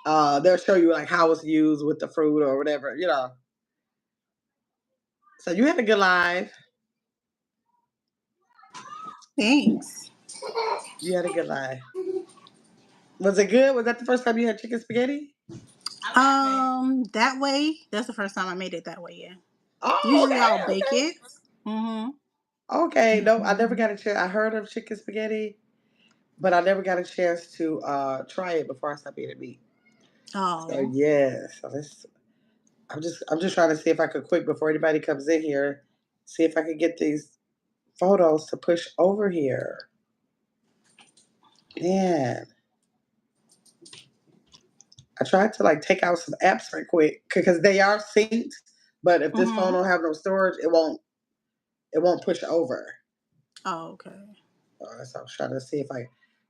they'll show you like how it's used with the fruit or whatever, you know. So you had a good live. Thanks. You had a good live. Was it good? Was that the first time you had chicken spaghetti? That way. That's the first time I made it that way. Yeah. Oh, Usually I'll okay, bake okay. it. Mm-hmm. Okay, no, I never got a chance. I heard of chicken spaghetti, but I never got a chance to try it before I stopped eating meat. So Oh. yeah, so this I'm just trying to see if I could quick before anybody comes in here, see if I could get these photos to push over here. Man, I tried to like take out some apps right quick because they are synced, but if this phone Mm-hmm. don't have no storage, it won't push over. Oh, okay. So I was trying to see if I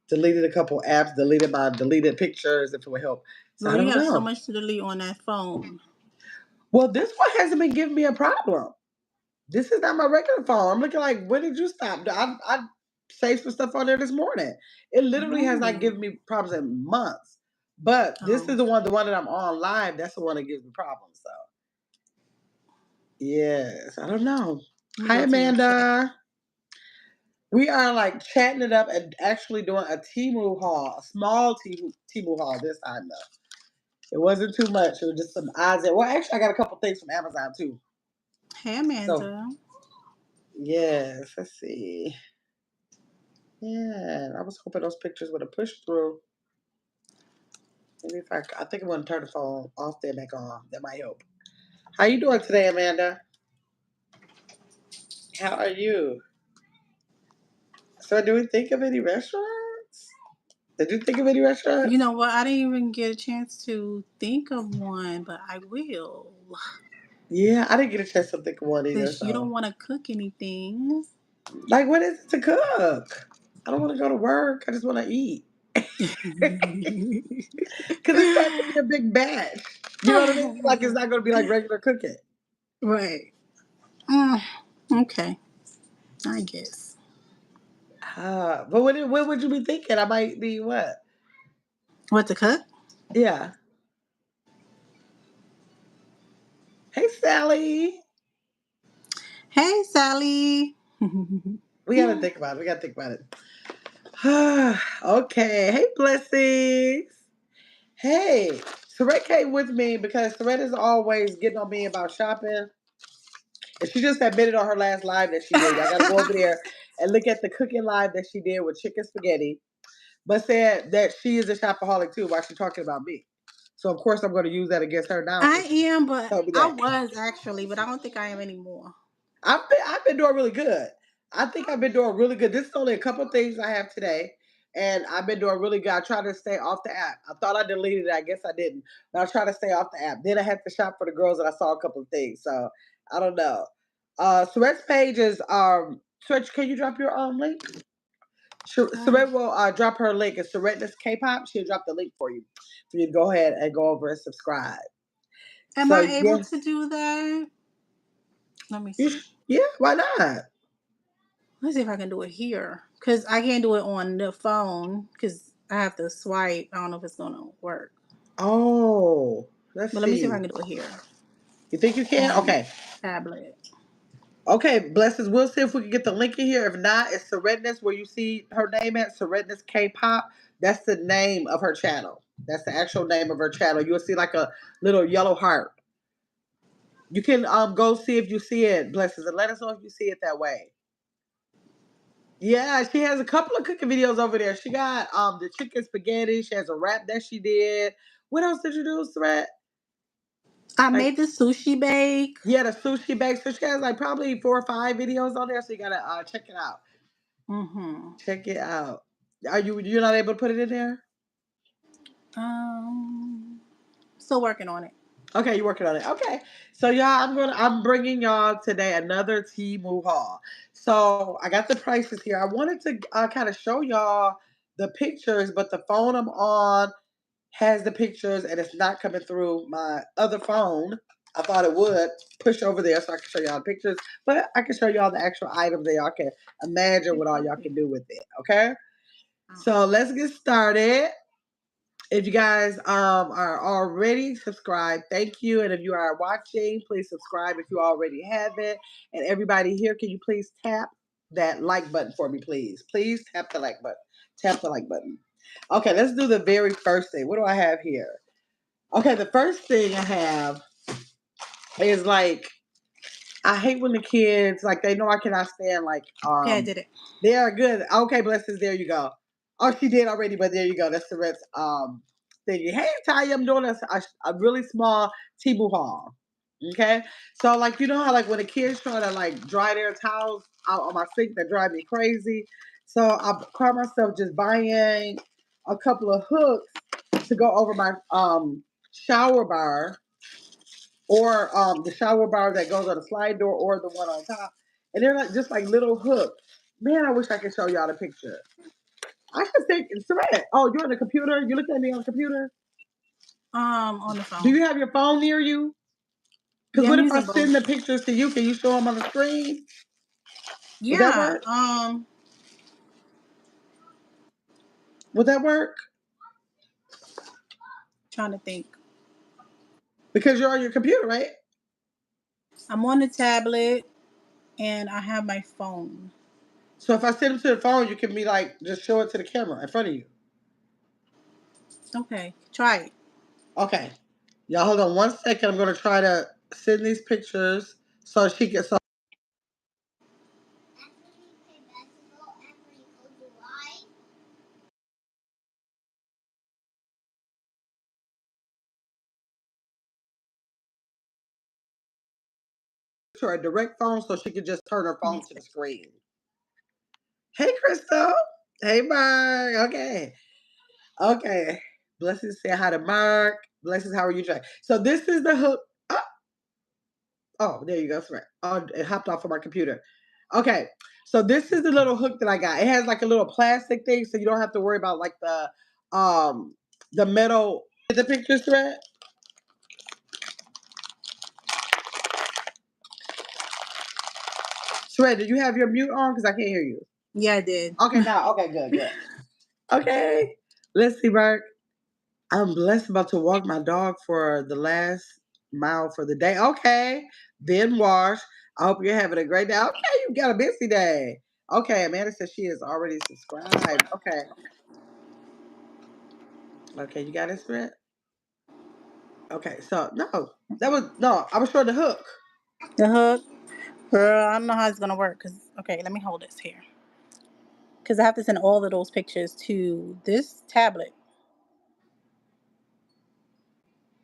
deleted a couple apps, deleted my deleted pictures, if it would help. So Well, I you don't have so know. much to delete on that phone. Well, this one hasn't been giving me a problem. This is not my regular phone. I'm looking like, when did you stop? I saved some stuff on there this morning. It literally has not Oh. given me problems in months. But this is Oh. the one that I'm on live. That's the one that gives me problems. So yes, I don't know. Let me Hi go to your chat. Amanda. We are like chatting it up and actually doing a Timu haul, a small Timu haul this time though. It wasn't too much. It was just some odds. Well, actually, I got a couple things from Amazon too. Hey, So Amanda. yes, let's see. Yeah, I was hoping those pictures would have pushed through. Maybe if I think I'm gonna turn the phone off then back on. That might help. How you doing today, Amanda? How are you? So, do we think of any restaurants? Did you think of any You restaurants? know what? I didn't even get a chance to think of one, but I will. Yeah, I didn't get a chance to think of one either. Since you don't So, want to cook anything. like, what is it to cook? I don't want to go to work. I just want to eat. Because it's not gonna be a big batch. You know what I mean? Like it's not gonna be like regular cooking. Right. Mm, okay. I guess. But what would you be thinking? I might be what? What to cook? Yeah. Hey Sally. Hey, Sally. We gotta think about it. We gotta think about it. Okay. Hey Blessings. Hey. Saret came with me because Saret is always getting on me about shopping. And she just admitted on her last live that she did. Y'all gotta go over there and look at the cooking live that she did with chicken spaghetti. But said that she is a shopaholic too while she's talking about me. So of course I'm going to use that against her now I since she am, but told me I that. was actually, but I don't think I am anymore. I've been doing really good. I think I've been doing really good. This is only a couple of things I have today, and I've been doing really good. I try to stay off the app. I thought I deleted it. I guess I didn't, but I try to stay off the app. Then I had to shop for the girls, and I saw a couple of things. So I don't know. Suret's page is Suret, can you drop your link? Um, Saret will drop her link. It's Saretness K-pop. She'll drop the link for you to go ahead and go over and subscribe. am So I able yeah, to do that? Let me see. yeah, why not? Let's see if I can do it here. Because I can't do it on the phone because I have to swipe. I don't know if it's going to work. Oh, let's But let me see if I see. can do it here You think you can? on Okay. tablet. Okay, blessings. We'll see if we can get the link in here. If not, it's Seredness where you see her name at Seredness K-pop. That's the name of her channel. That's the actual name of her channel. You'll see like a little yellow heart. You can go see if you see it, blessings, and let us know if you see it that way. Yeah, she has a couple of cooking videos over there. She got the chicken spaghetti. She has a wrap that she did. What else did you do, Threat? I Like made the sushi bake. yeah, the sushi bake. So she has like probably 4 or 5 videos on there. So you gotta check it out. Mm-hmm. Check it out. You're not able to put it in there? Still working on it. Okay, you're working on it. Okay, so y'all, I'm bringing y'all today another Temu haul. So I got the prices here. I wanted to kind of show y'all the pictures, but the phone I'm on has the pictures and it's not coming through my other phone. I thought it would push over there so I can show y'all the pictures, but I can show y'all the actual items that y'all can imagine what all y'all can do with it. Okay, so let's get started. If you guys are already subscribed, thank you. And if you are watching, please subscribe if you already have it. And everybody here, can you please tap that like button for me, please? Please tap the like button. Tap the like button. Okay, let's do the very first thing. What do I have here? Okay, the first thing I have is like I hate when the kids like they know I cannot stand like Okay, I did it. they are good. Okay, blessings. There you go. Oh, she did already, but there you go. That's the rest thingy. Hey, Ty, I'm doing a really small Tibu haul. Okay, so like you know how like when the kids try to like dry their towels out on my sink, that drive me crazy. So I caught myself just buying a couple of hooks to go over my shower bar or the shower bar that goes on the slide door or the one on top. And they're like just like little hooks. Man, I wish I could show y'all the picture. I should think it's right. Oh, you're on the computer? You look at me on the computer? On the Do phone. you have your phone near you? Because Yeah, what I'm if I using both. send the pictures to you? Can you show them on the screen? Would that Yeah. work? Would that work? Trying to think. Because you're on your computer, right? I'm on the tablet and I have my phone. So if I send them to the phone, you can be like, just show it to the camera in front of you. Okay, try it. Okay. Y'all hold on 1 second. I'm going to try to send these pictures so she can. So to her direct phone so she could just turn her Let me phone to the see. screen. Hey, Crystal. Hey, Mark. Okay. Okay. Blessings say hi to Mark. Blessings, how are you today? So this is the hook. Oh, oh, there you go. That's right. Oh, it hopped off of my computer. Okay. So this is the little hook that I got. It has like a little plastic thing, so you don't have to worry about like the metal. The picture thread. Shred, did you have your mute on? Because I can't hear you. Yeah, I did. Okay, now. Okay, good, good. Okay. Let's see, Mark. I'm blessed about to walk my dog for the last mile for the day. Okay. Then wash. I hope you're having a great day. Okay, you got a busy day. Okay, Amanda says she is already subscribed. Okay. Okay, you got it, Shred? Okay, so no. That was no, I was showing the hook. The hook. Girl, I don't know how it's gonna work. Cause okay, let me hold this here. Cause I have to send all of those pictures to this tablet.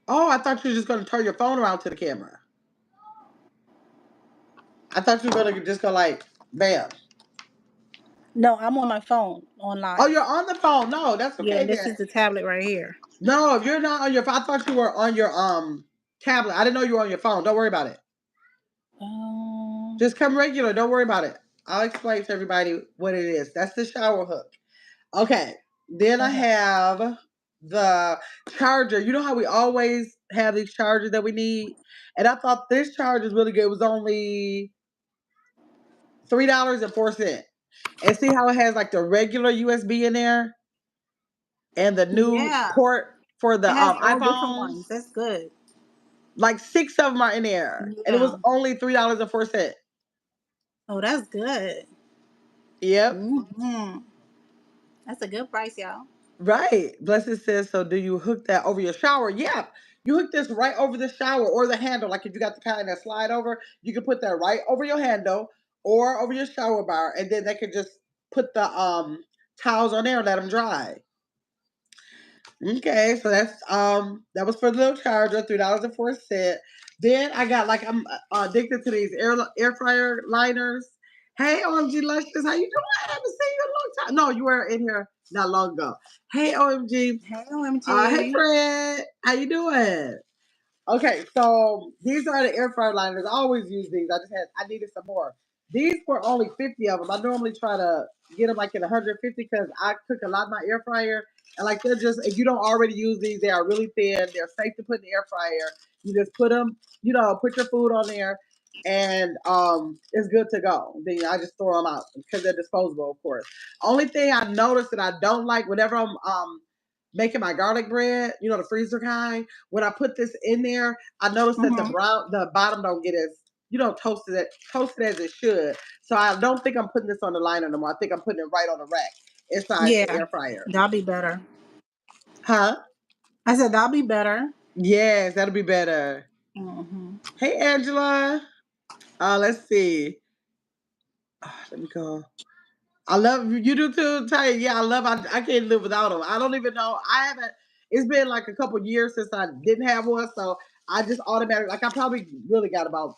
Oh, I thought you were just gonna turn your phone around to the camera. I thought you were gonna just go like bam. No, I'm on my phone on Oh, live. you're on the phone. No, that's Yeah, okay and this then. is the tablet right here. No, if you're not on your phone, I thought you were on your tablet. I didn't know you were on your phone. Don't worry about it. Um. Just come regular. Don't worry about it. I'll explain to everybody what it is. That's the shower hook. Okay. Then I Okay. have the charger. You know how we always have these chargers that we need? And I thought this charger is really good. It was only $3.04. And see how it has like the regular USB in there and the new Yeah, port for the it has all different iPhones? ones. That's good. Like six of them are in there. And it was Yeah. only $3.04. Oh, that's good. Yep. Hmm. That's a good price, y'all. Right. Blessed says, so do you hook that over your shower? Yeah. You hook this right over the shower or the handle. Like if you got the kind that slide over, you can put that right over your handle or over your shower bar. And then they can just put the towels on there and let them dry. Okay, so that's that was for the little charger, $3.04. Then I got like I'm addicted to these air fryer liners. Hey OMG Luscious, how you doing? I haven't seen you in a long time. No, you were in here not long ago. Hey OMG, Hey, hey OMG. Fred, how you doing? Okay, so these are the air fryer liners. I always use these. I needed some more. These were only 50 of them. I normally try to get them like in 150 because I cook a lot in my air fryer. And like they're just if you don't already use these, they are really thin. They're safe to put in the air fryer. You just put them, put your food on there, and it's good to go. Then I just throw them out because they're disposable, of course. Only thing I noticed that I don't like whenever I'm making my garlic bread, you know, the freezer kind. When I put this in there, I noticed that Mhm. the bottom don't get as toasted as it should. So I don't think I'm putting this on the liner no more. I think I'm putting it right on the rack inside the Yeah, air fryer. that'll be better. Huh? I said that'll be better. Yes, that'll be better. Hmm. Hey, Angela. Let's see. Let me go. I love you do too, Ty. Yeah, I can't live without them. I don't even know. I haven't. It's been like a couple years since I didn't have one, so I just automatically like I probably really got about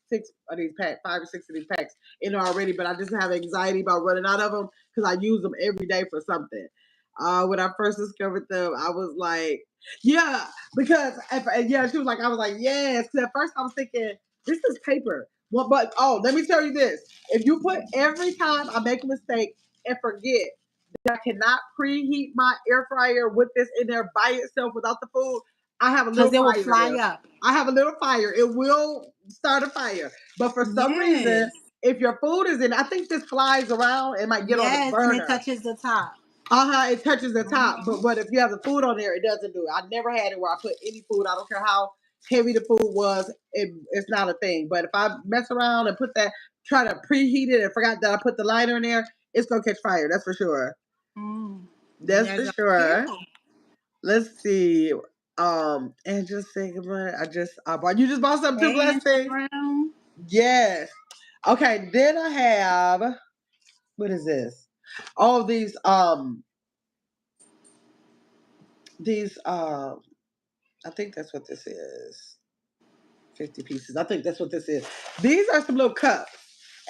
5 or 6 of these packs in there already, but I just have anxiety about running out of them because I use them every day for something. When I first discovered them, I was like, yeah, because yeah, she was like, I was like, yes, because at first I was thinking this is paper. Well, but oh, let me tell you this: if you put every time I make a mistake and forget I cannot preheat my air fryer with this in there by itself without the food, I have a Because little it will fire fly there. up. I have a little fire. It will start a fire. But for some reason, Yes. if your food is in, I think this flies around, it might get on the Yes, and it burner. touches the top. It touches the top. Hmm. But if you have the food on there, it doesn't do it. I never had it where I put any food. I don't care how heavy the food was, it's not a thing. But if I mess around and try to preheat it and forgot that I put the lighter in there, it's gonna catch fire. That's for sure. Mm. That's There's for a sure. few. Let's see. And just think about it. I bought you just bought something too, Hey, blessing. Instagram. Yes. Okay, then I have what is this? All of these I think that's what this is. 50 pieces. I think that's what this is. These are some little cups.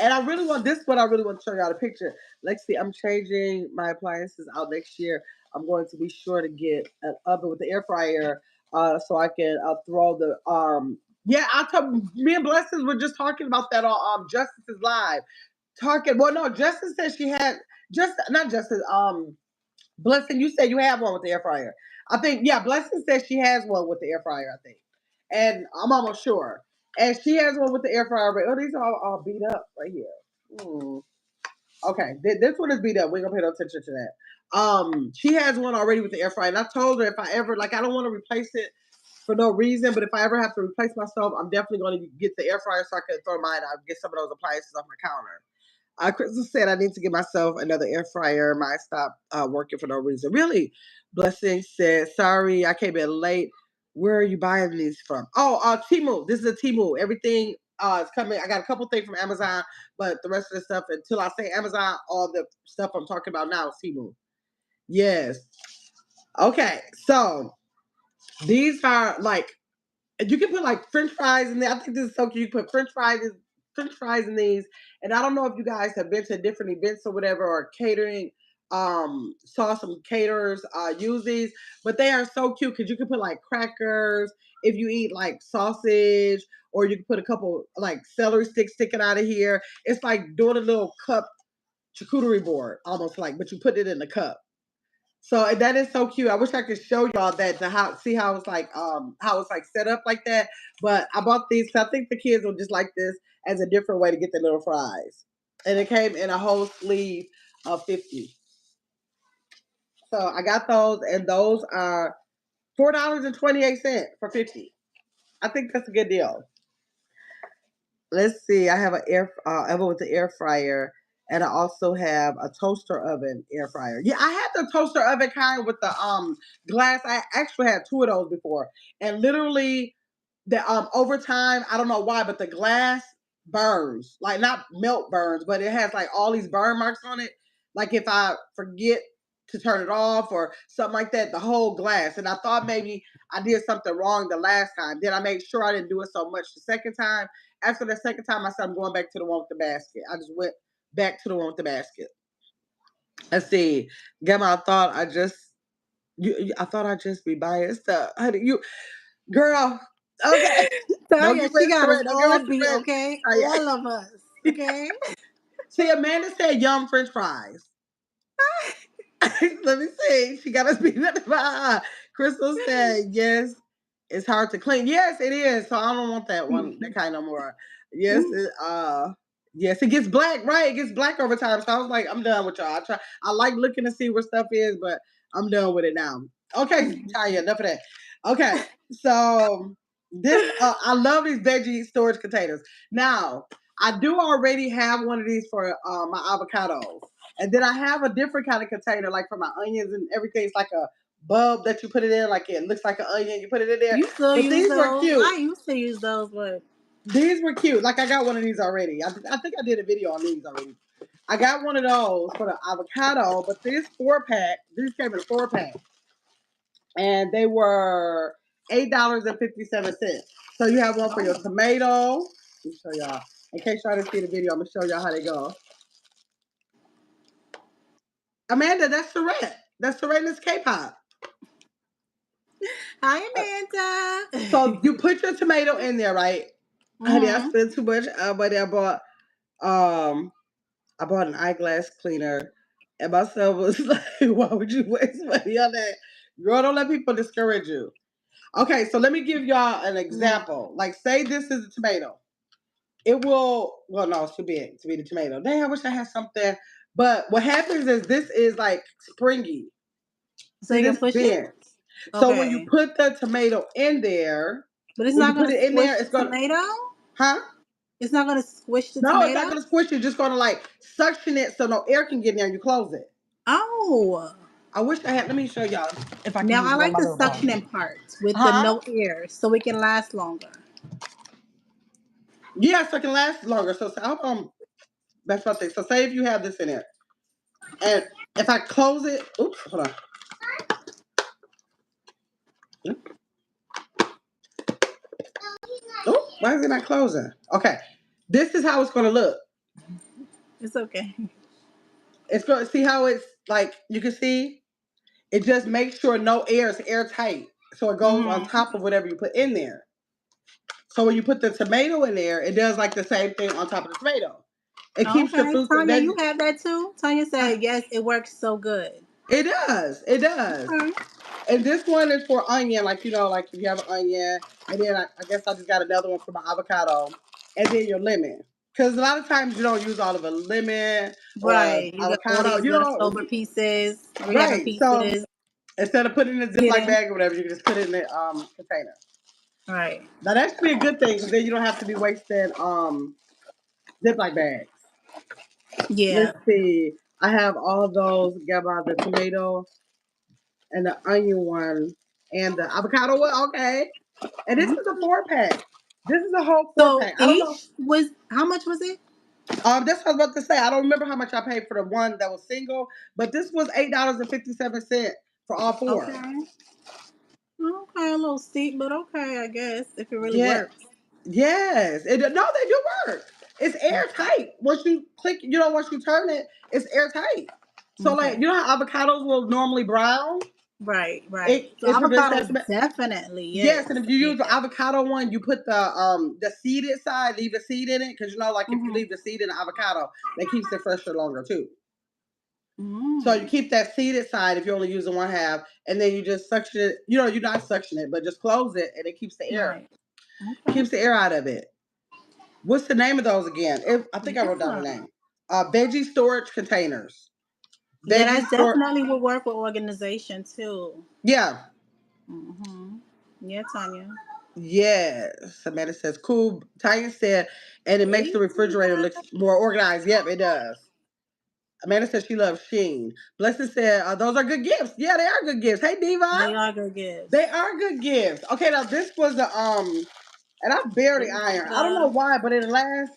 And I really want this what I really want to show y'all the picture. Lexi, I'm changing my appliances out next year. I'm going to be sure to get an oven with the air fryer so I can throw the yeah, I told me and Blessings were just talking about that on Justice's live. Talking well no, Justice said she had just not Justice, Blessing, you said you have one with the air fryer. I think, yeah, Blessing says she has one with the air fryer, I think. And I'm almost sure. And she has one with the air fryer. But, oh, these are all beat up right here. Hmm. Okay, this one is beat up. We're going to pay no attention to that. She has one already with the air fryer. And I told her if I ever, like, I don't want to replace it for no reason, but if I ever have to replace my stove, I'm definitely going to get the air fryer so I can throw mine out, get some of those appliances off my counter. Crystal said I need to get myself another air fryer. Mine stopped working for no reason. Really? Blessing said, sorry, I came in late. Where are you buying these from? Oh, Temu. This is a Temu. Everything is coming. I got a couple things from Amazon, but the rest of the stuff, until I say Amazon, all the stuff I'm talking about now is Temu. Yes. Okay. So these are like you can put like French fries in there. I think this is so cute. You put French fries in these. And I don't know if you guys have been to different events or whatever or catering. Saw some caterers use these, but they are so cute because you can put like crackers if you eat like sausage, or you can put a couple like celery sticks sticking out of here. It's like doing a little cup charcuterie board, almost like, but you put it in the cup. So that is so cute. I wish I could show y'all that to see how it's like set up like that. But I bought these. I think the kids will just like this as a different way to get their little fries. And it came in a whole sleeve of 50. So I got those, and those are $4.28 for 50. I think that's a good deal. Let's see. I have an oven with the air fryer, and I also have a toaster oven air fryer. Yeah, I had the toaster oven kind with the glass. I actually had two of those before, and literally the over time, I don't know why, but the glass burns, like not melt burns, but it has like all these burn marks on it. Like if I forget to turn it off or something like that, the whole glass. And I thought maybe I did something wrong the last time. Then I made sure I didn't do it so much the second time. After the second time, I said I'm going back to the one with the basket. I just went back to the one with the basket. Let's see, Gemma. I thought I'd just be buying stuff. Honey, you girl. Okay. Don't Tanya, get she with got us Sherette. Don't get with all beat, Sherette. okay? Oh, All of us, yeah. okay? See, Amanda said yum French fries. Let me see. She got us beat up. Crystal said yes. It's hard to clean. Yes, it is. So I don't want that one. That kind no more. Yes. Yes. It gets black. Right. It gets black over time. So I was like, I'm done with y'all. I like looking to see where stuff is, but I'm done with it now. Okay, Tanya, enough of that. Okay, so this I love these veggie storage containers. Now, I do already have one of these for my avocados, and then I have a different kind of container, like for my onions and everything. It's like a bulb that you put it in, like it looks like an onion. You put it in there. You still But use these were those? cute. I used to use those, but These were cute. Like I got one of these already. I think I did a video on these already. I got one of those for the avocado, but this 4 pack, these came in a 4 pack, and they were $8.57. So you have one for your tomato. Let me show y'all. In case y'all didn't see the video, I'm gonna show y'all how they go. Amanda, that's Surrette. That's Surrette's K-pop. hi, So Amanda. you put your tomato in there, right? Honey, I Mhm. spent too much money. Um I bought an eyeglass cleaner, and my son was like, "Why would you waste money on that? Girl, don't let people discourage you." Okay, so let me give y'all an Mm. example. Like, say this is a tomato. It will. Well, no, it's too big to be the tomato. Dang, I wish I had something. But what happens is this is like springy. So See, you can this push it. bends. So when you Okay, put the tomato in there, but it's when you not put gonna it in squish there, the it's gonna, tomato. huh? It's not gonna squish the No, it's not tomato. gonna squish you. It's just gonna like suction it so no air can get in there and you close it. Oh, I wish I had. Let me show y'all if I can now use I one of like my the little phones. suctioning part with the Huh? no air, so it can last longer. Yeah, so it can last longer. So, that's what I think. So say if you have this in it, and if I close it, oops, hold on. Oh, why is it not closing? Okay, this is how it's gonna look. It's okay. It's gonna see how it's like. You can see it just makes sure no air is airtight, so it goes on Hmm. top of whatever you put in there. So when you put the tomato in there, it does like the same thing on top of the tomato. It keeps the Okay, fruits and Tanya, you veggies. have that too. Tanya said yes, it works so good. It does. It does. Okay. And this one is for onion, like like if you have an onion, and then I guess I just got another one for my avocado, and then your lemon. Because a lot of times you don't use all of a lemon or Right, you got all avocado. these You don't, leftover pieces, 3 11 right? So pieces instead of putting it in a Ziploc hidden. bag or whatever, you can just put it in the container. Right. Now that should be a good thing because then you don't have to be wasting Ziploc bags. Yeah. Let's see. I have all those. Got about the tomato and the onion one and the avocado one. Okay. And this is a Okay. 4 pack. This is a whole four So pack. I don't know. each was how much was it? That's what I was about to say. I don't remember how much I paid for the one that was single, but this was $8.57 for all four. Okay. Okay, a little steep, but okay, I guess if it really Yeah. works. Yes. No, they do work. It's Okay. airtight. Once you click, once you turn it, it's airtight. So like, Okay. how avocados will normally brown? Right, right. It So it prevents avocados that from. definitely, Yes, and yes. if you use the Yeah. avocado one, you put the seeded side, leave the seed in it, because like if you Mm-hmm. leave the seed in the avocado, that keeps it fresher longer too. So you Mm. keep that seeded side if you're only using one half, and then you just suction it. You're not suction it, but just close it, and it Right. Okay. keeps the air out of it. What's the name of those again? I think I wrote down the Yeah. name. Veggie storage containers. Yeah, Veggie that store. definitely will work with organization too. Yeah. Mm-hmm. Yeah, Tanya. Yes. Samantha says, cool. Tanya said, and it makes Hey, the refrigerator look more organized. Yep, it does. Amanda said she loves Sheen. Blessed said, those are good gifts. Yeah, they are good gifts. Hey, Diva. they are good gifts. They are good gifts. Okay, now this was and I barely This is iron. I don't know the why, but in the last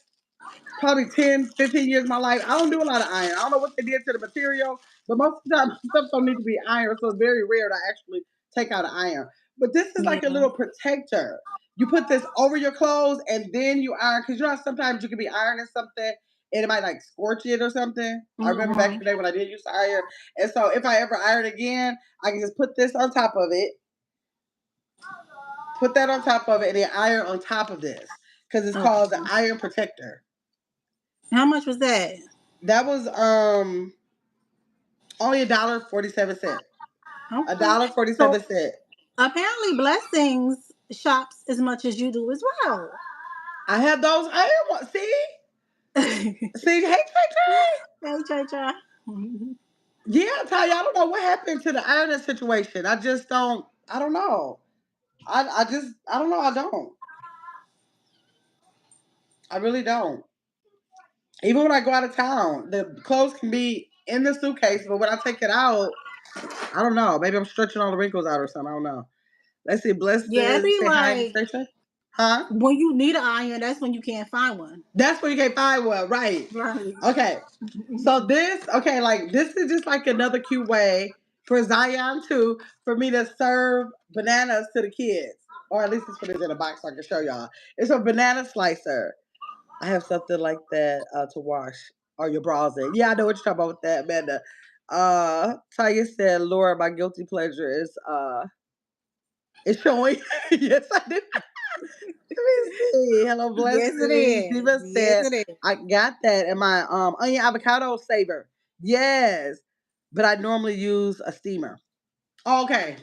probably 10, 15 years of my life, I don't do a lot of iron. I don't know what they did to the material, but most of the time, stuff don't need to be ironed, so it's very rare to actually take out an iron. But this is like a yeah. little protector. You put this over your clothes and then you iron, because how sometimes you can be ironing something and it might like scorch it or something. I remember back in Mm-hmm. the day when I did use to iron. And so if I ever iron again, I can just put this on top of it, put that on top of it, and then iron on top of this because it's called the Okay. iron protector. How much was that? That was only $1.47. A Okay. dollar forty seven So cent. apparently Blessings shops as much as you do as well. I had those iron ones. See, Hey, see, hey, Trey, Trey. Cha Cha. Yeah, Tanya, I don't know what happened to the ironing situation. I just don't. I don't know. I don't know. I don't. I really don't. Even when I go out of town, the clothes can be in the suitcase, but when I take it out, I don't know. Maybe I'm stretching all the wrinkles out or something. I don't know. Let's see. Bless Yeah, it'd this. be Say hi to like Tracer. Huh? when you need an iron, that's when you can't find one. That's where you can find one, right? Right. Okay. So this, okay, like this is just like another cute way for Zion too, for me to serve bananas to the kids. Or at least let's put it in a box so I can show y'all. It's a banana slicer. I have something like that to wash or your bras in. Yeah, I know what you're talking about with that, Amanda. Tanya said, Laura, my guilty pleasure is showing. Yes, I did. Let me see. Hello, Yes, it blessings. is. Diva Yes, said, it is. I got that in my onion avocado saver. Yes. But I normally use a steamer. Okay.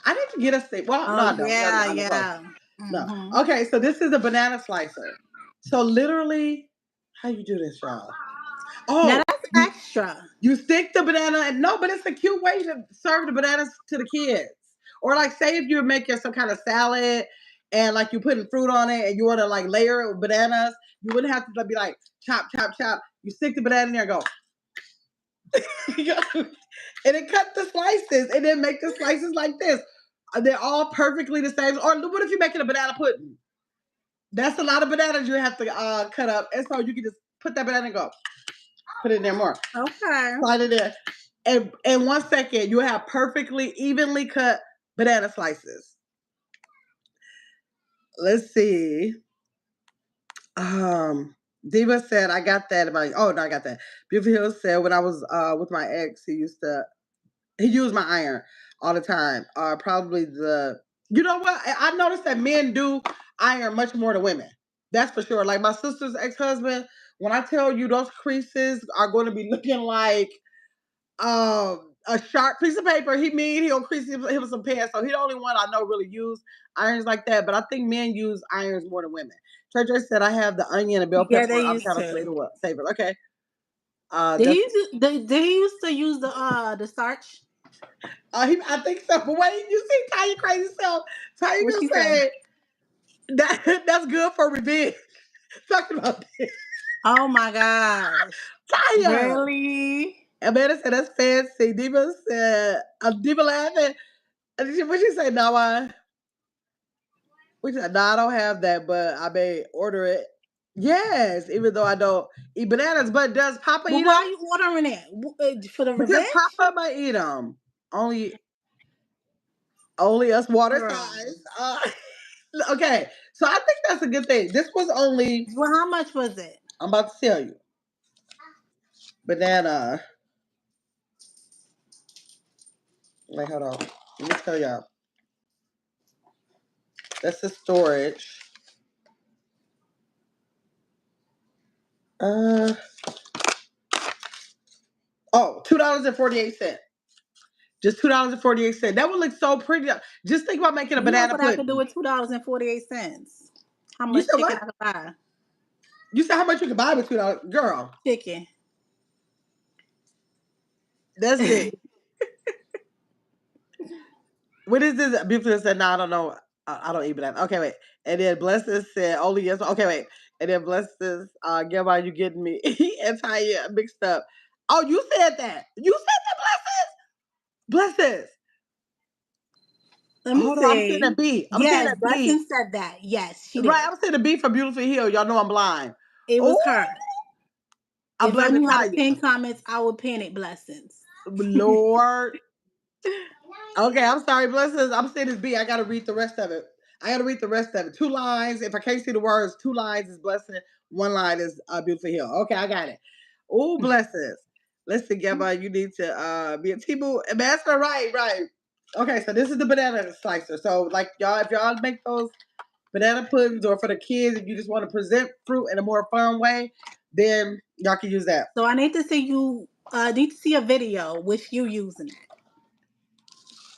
I need to get a steamer. Well, no, Oh I don't. We got yeah, it on the close. yeah. No. Hmm. Okay, so this is a banana slicer. So literally, how you do this, y'all? Now Oh, that's you extra. you stick the banana and no, but it's a cute way to serve the bananas to the kids. Or like say if you're making some kind of salad and like you're putting fruit on it and you want to like layer it with bananas, you wouldn't have to be like chop, chop, chop. You stick the banana in there and go. And then cut the slices and then make the slices like this. They're all perfectly the same. Or what if you're making a banana pudding? That's a lot of bananas you have to cut up. And so you can just put that banana and go, put it in there more. Okay. Slide it in. And in 1 second, you have perfectly evenly cut banana slices. Let's see. Um, Diva said, I got that about oh no, I got that. Beautiful Hill said when I was with my ex, he used my iron all the time. Probably you know what? I noticed that men do iron much more than women. That's for sure. Like my sister's ex-husband, when I tell you those creases are going to be looking like a sharp piece of paper. He'll crease him with some pants. So he the only one I know really use irons like that. But I think men use irons more than women. Trey said I have the onion and bell Yeah, pepper. they I'm used kind of to. savor. Okay. Did he That's did he used to use the starch? I think so. But wait, you see Tanya crazy self. Tanya What gonna she say? say that's good for revenge. Talking about this. Oh my gosh. Tanya. Really? Amanda said that's fancy. Diva said Diva laughing. What she say, Nawa? Which no, I don't have that, but I may order it. Yes, even though I don't eat bananas, but does Papa But eat why them? are you ordering it? For the Because revenge? Papa might eat them. Only us water Girl. signs. Okay, so I think that's a good thing. This was only Well, how much was it? I'm about to tell you banana. Wait, hold on. Let me tell y'all. That's the storage. Uh oh, $2.48. Just $2.48. That would look so pretty. Just think about making a You know banana what I could do pudding. with $2.48? How You much said chicken what? I could buy? You said how much you could buy with $2, girl. Chicken. That's it. What is this? Beautiful said, "No, I don't know. I don't eat banana." Okay, wait. And then Blessed said, "Only yes." Okay, wait. And then Blessed, Gilmar, you getting me and Tanya mixed up. Oh, you said that. You said that, Blessed. Blessed. Let me Hold on, I'm saying see. that B. I'm saying Yes, that B. Blessing said that. Yes, she Right, did. I'm saying the B for Beautiful Hill. Y'all know I'm blind. It Oh, was her. I'm If I blaming knew how to Tanya. pin comments, I would pin it blessings. Lord. Okay, I'm sorry, blessings. I'm saying this B. I gotta read the rest of it. I gotta read the rest of it. 2 lines. If I can't see the words, 2 lines is blessing. 1 line is beautiful hill. Okay, I got it. Oh, blessings. Let's see, Gemma. You need to be a Timu ambassador. Right, right. Okay, so this is the banana slicer. So, like y'all, if y'all make those banana puddings or for the kids, if you just want to present fruit in a more fun way, then y'all can use that. So I need to see you. Need to see a video with you using it.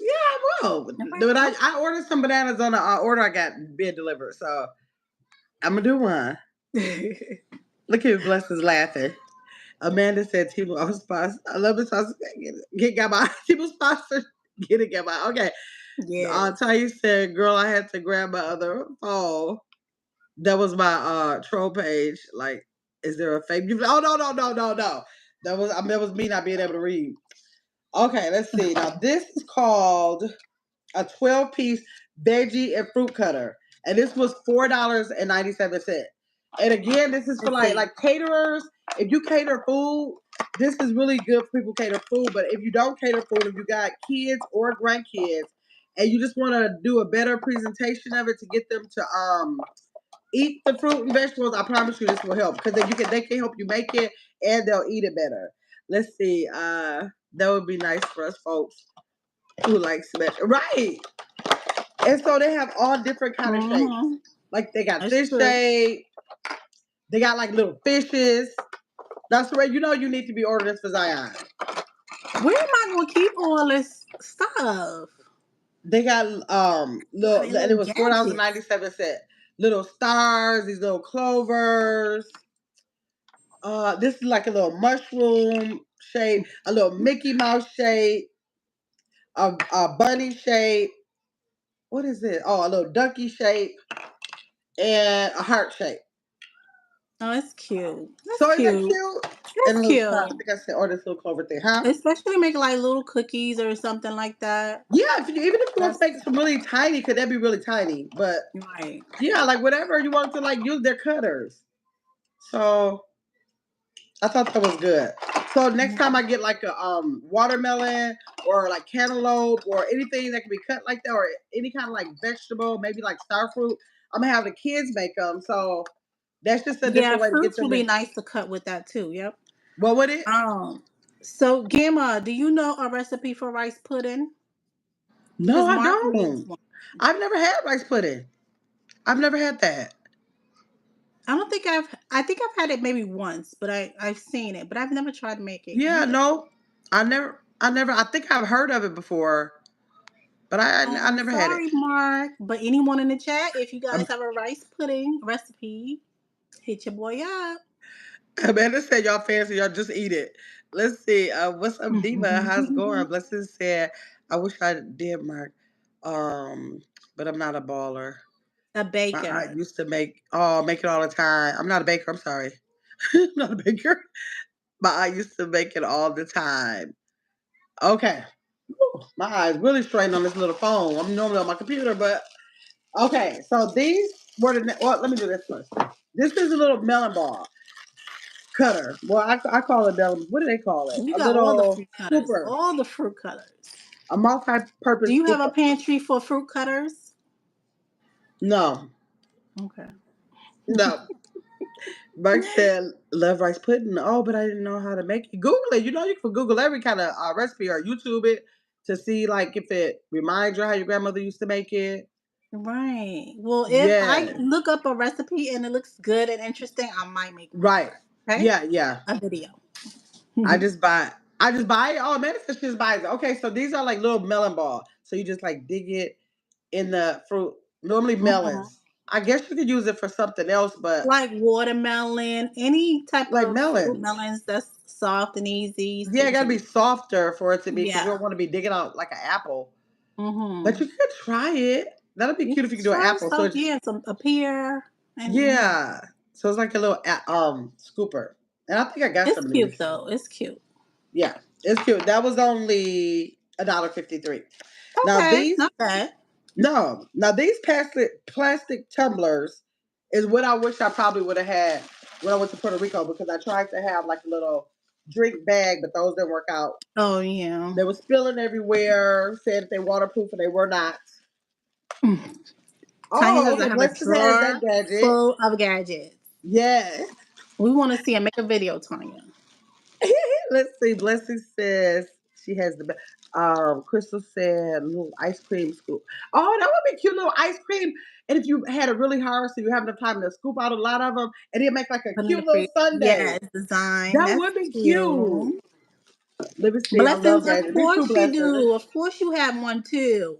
Yeah, I will. But I ordered some bananas on the order I got being delivered. So I'm gonna do one. Okay. Look at Blessings laughing. Amanda said T Mobile sponsor. I love this. Get got my T Mobile sponsor. Get it, get my okay. Yes. Tanya said, "Girl, I had to grab my other phone. That was my troll page. Like, is there a fake? Oh no. That was me not being able to read. Okay, let's see. Now this is called a 12-piece veggie and fruit cutter, and this was $4.97. And again, this is for Let's see. like caterers. If you cater food, this is really good for people who cater food. But if you don't cater food, if you got kids or grandkids, and you just want to do a better presentation of it to get them to eat the fruit and vegetables, I promise you this will help because they can help you make it and they'll eat it better. Let's see. That would be nice for us folks who like veg. Right. And so they have all different kind of shapes. Mm-hmm. Like they got That's this true. shape. They got like little fishes. That's where you know you need to be ordering this for Zion. Where am I gonna keep all this stuff? They got All little these and it little was gadgets. $4.97. Little stars, these little clovers. This is like a little mushroom shape, a little Mickey Mouse shape, a bunny shape. What is it? Oh, a little ducky shape and a heart shape. Oh, it's cute. That's So is that cute. cute? And That's a little star. I cute. think I said, or this little clover thing, huh? Especially make like little cookies or something like that. Yeah, even if you want to That's make some really tiny, could that be really tiny? But right. yeah, like whatever you want to like use their cutters. So I thought that was good. So next time I get like a watermelon or like cantaloupe or anything that can be cut like that or any kind of like vegetable, maybe like star fruit, I'm gonna have the kids make them. So that's just a Yeah, different way to get fruits will them be to. nice to cut with that too. Yep. What would it? Um. So, Gamma, do you know a recipe for rice pudding? No, Because I Mark needs don't. one. I've never had rice pudding. I've never had that. I don't think I've. I think I've had it maybe once, but I've seen it, but I've never tried to make it Yeah, either. no, I think I've heard of it before, but I never had it. Sorry, Mark, but anyone in the chat, if you Um, guys have a rice pudding recipe, hit your boy up. Amanda said y'all fancy, y'all just eat it. Let's see. What's up, Diva? How's it going? Blessing said, I wish I did, Mark. Um, but I'm not a baller. A My aunt baker. used to make it all the time. I'm not a baker. I'm sorry. I'm not a baker. My aunt used to make it all the time. Okay. Whew, my eyes really straining on this little phone. I'm normally on my computer, but okay. So these were well, let me do this first. This is a little melon ball cutter. Well, I call it melon. What do they call it? You A got all the little fruit cutters. scooper, All the fruit cutters. a Do multi-purpose you have a scooper. pantry for fruit cutters? No, Okay. no. Mark said, "Love rice pudding." Oh, but I didn't know how to make it. Google it. You know, you can Google every kind of recipe or YouTube it to see like if it reminds you how your grandmother used to make it. Right. Well, if I Yeah. look up a recipe and it looks good and interesting, I might make one. Right. Okay? Yeah. Yeah. A video. I just buy. I just buy it. Oh, Amanda said she just buys it. Okay, so these are like little melon ball. So you just like dig it in the fruit. Normally Mhm. melons. I guess you could use it for something else, but Like watermelon, any type like of fruit melons. melons that's soft and easy so Yeah, it you gotta be can. softer for it to be because you Yeah. don't want to be digging out like an apple. But Mhm. you could try it. That'd be You cute if can you could do an try apple. So stuff, it's yeah, some a pear and yeah. yeah. So it's like a little scooper. And I think I got It's some of cute these. though. It's cute. Yeah, it's cute. That was only $1.53. Now Okay, these not bad. No. Now these plastic tumblers is what I wish I probably would have had when I went to Puerto Rico because I tried to have like a little drink bag, but those didn't work out. Oh yeah. They were spilling everywhere, said that they waterproof and they were not. Tanya Oh, doesn't okay. have a Blessings has drawer that gadget. full of gadgets. Yeah. We want to see her make a video, Tanya. Let's see. Blessing says she has the best. Crystal said little ice cream scoop. Oh, that would be cute, little ice cream. And if you had it really hard, so you have enough time to scoop out a lot of them, and then make like a Put in the cute little freezer. sundae. Yes, design. That That's would be cute. cute. Let me see. I love Blessings, of gadgets. Me too, course you blessings. do. Of course you have one too.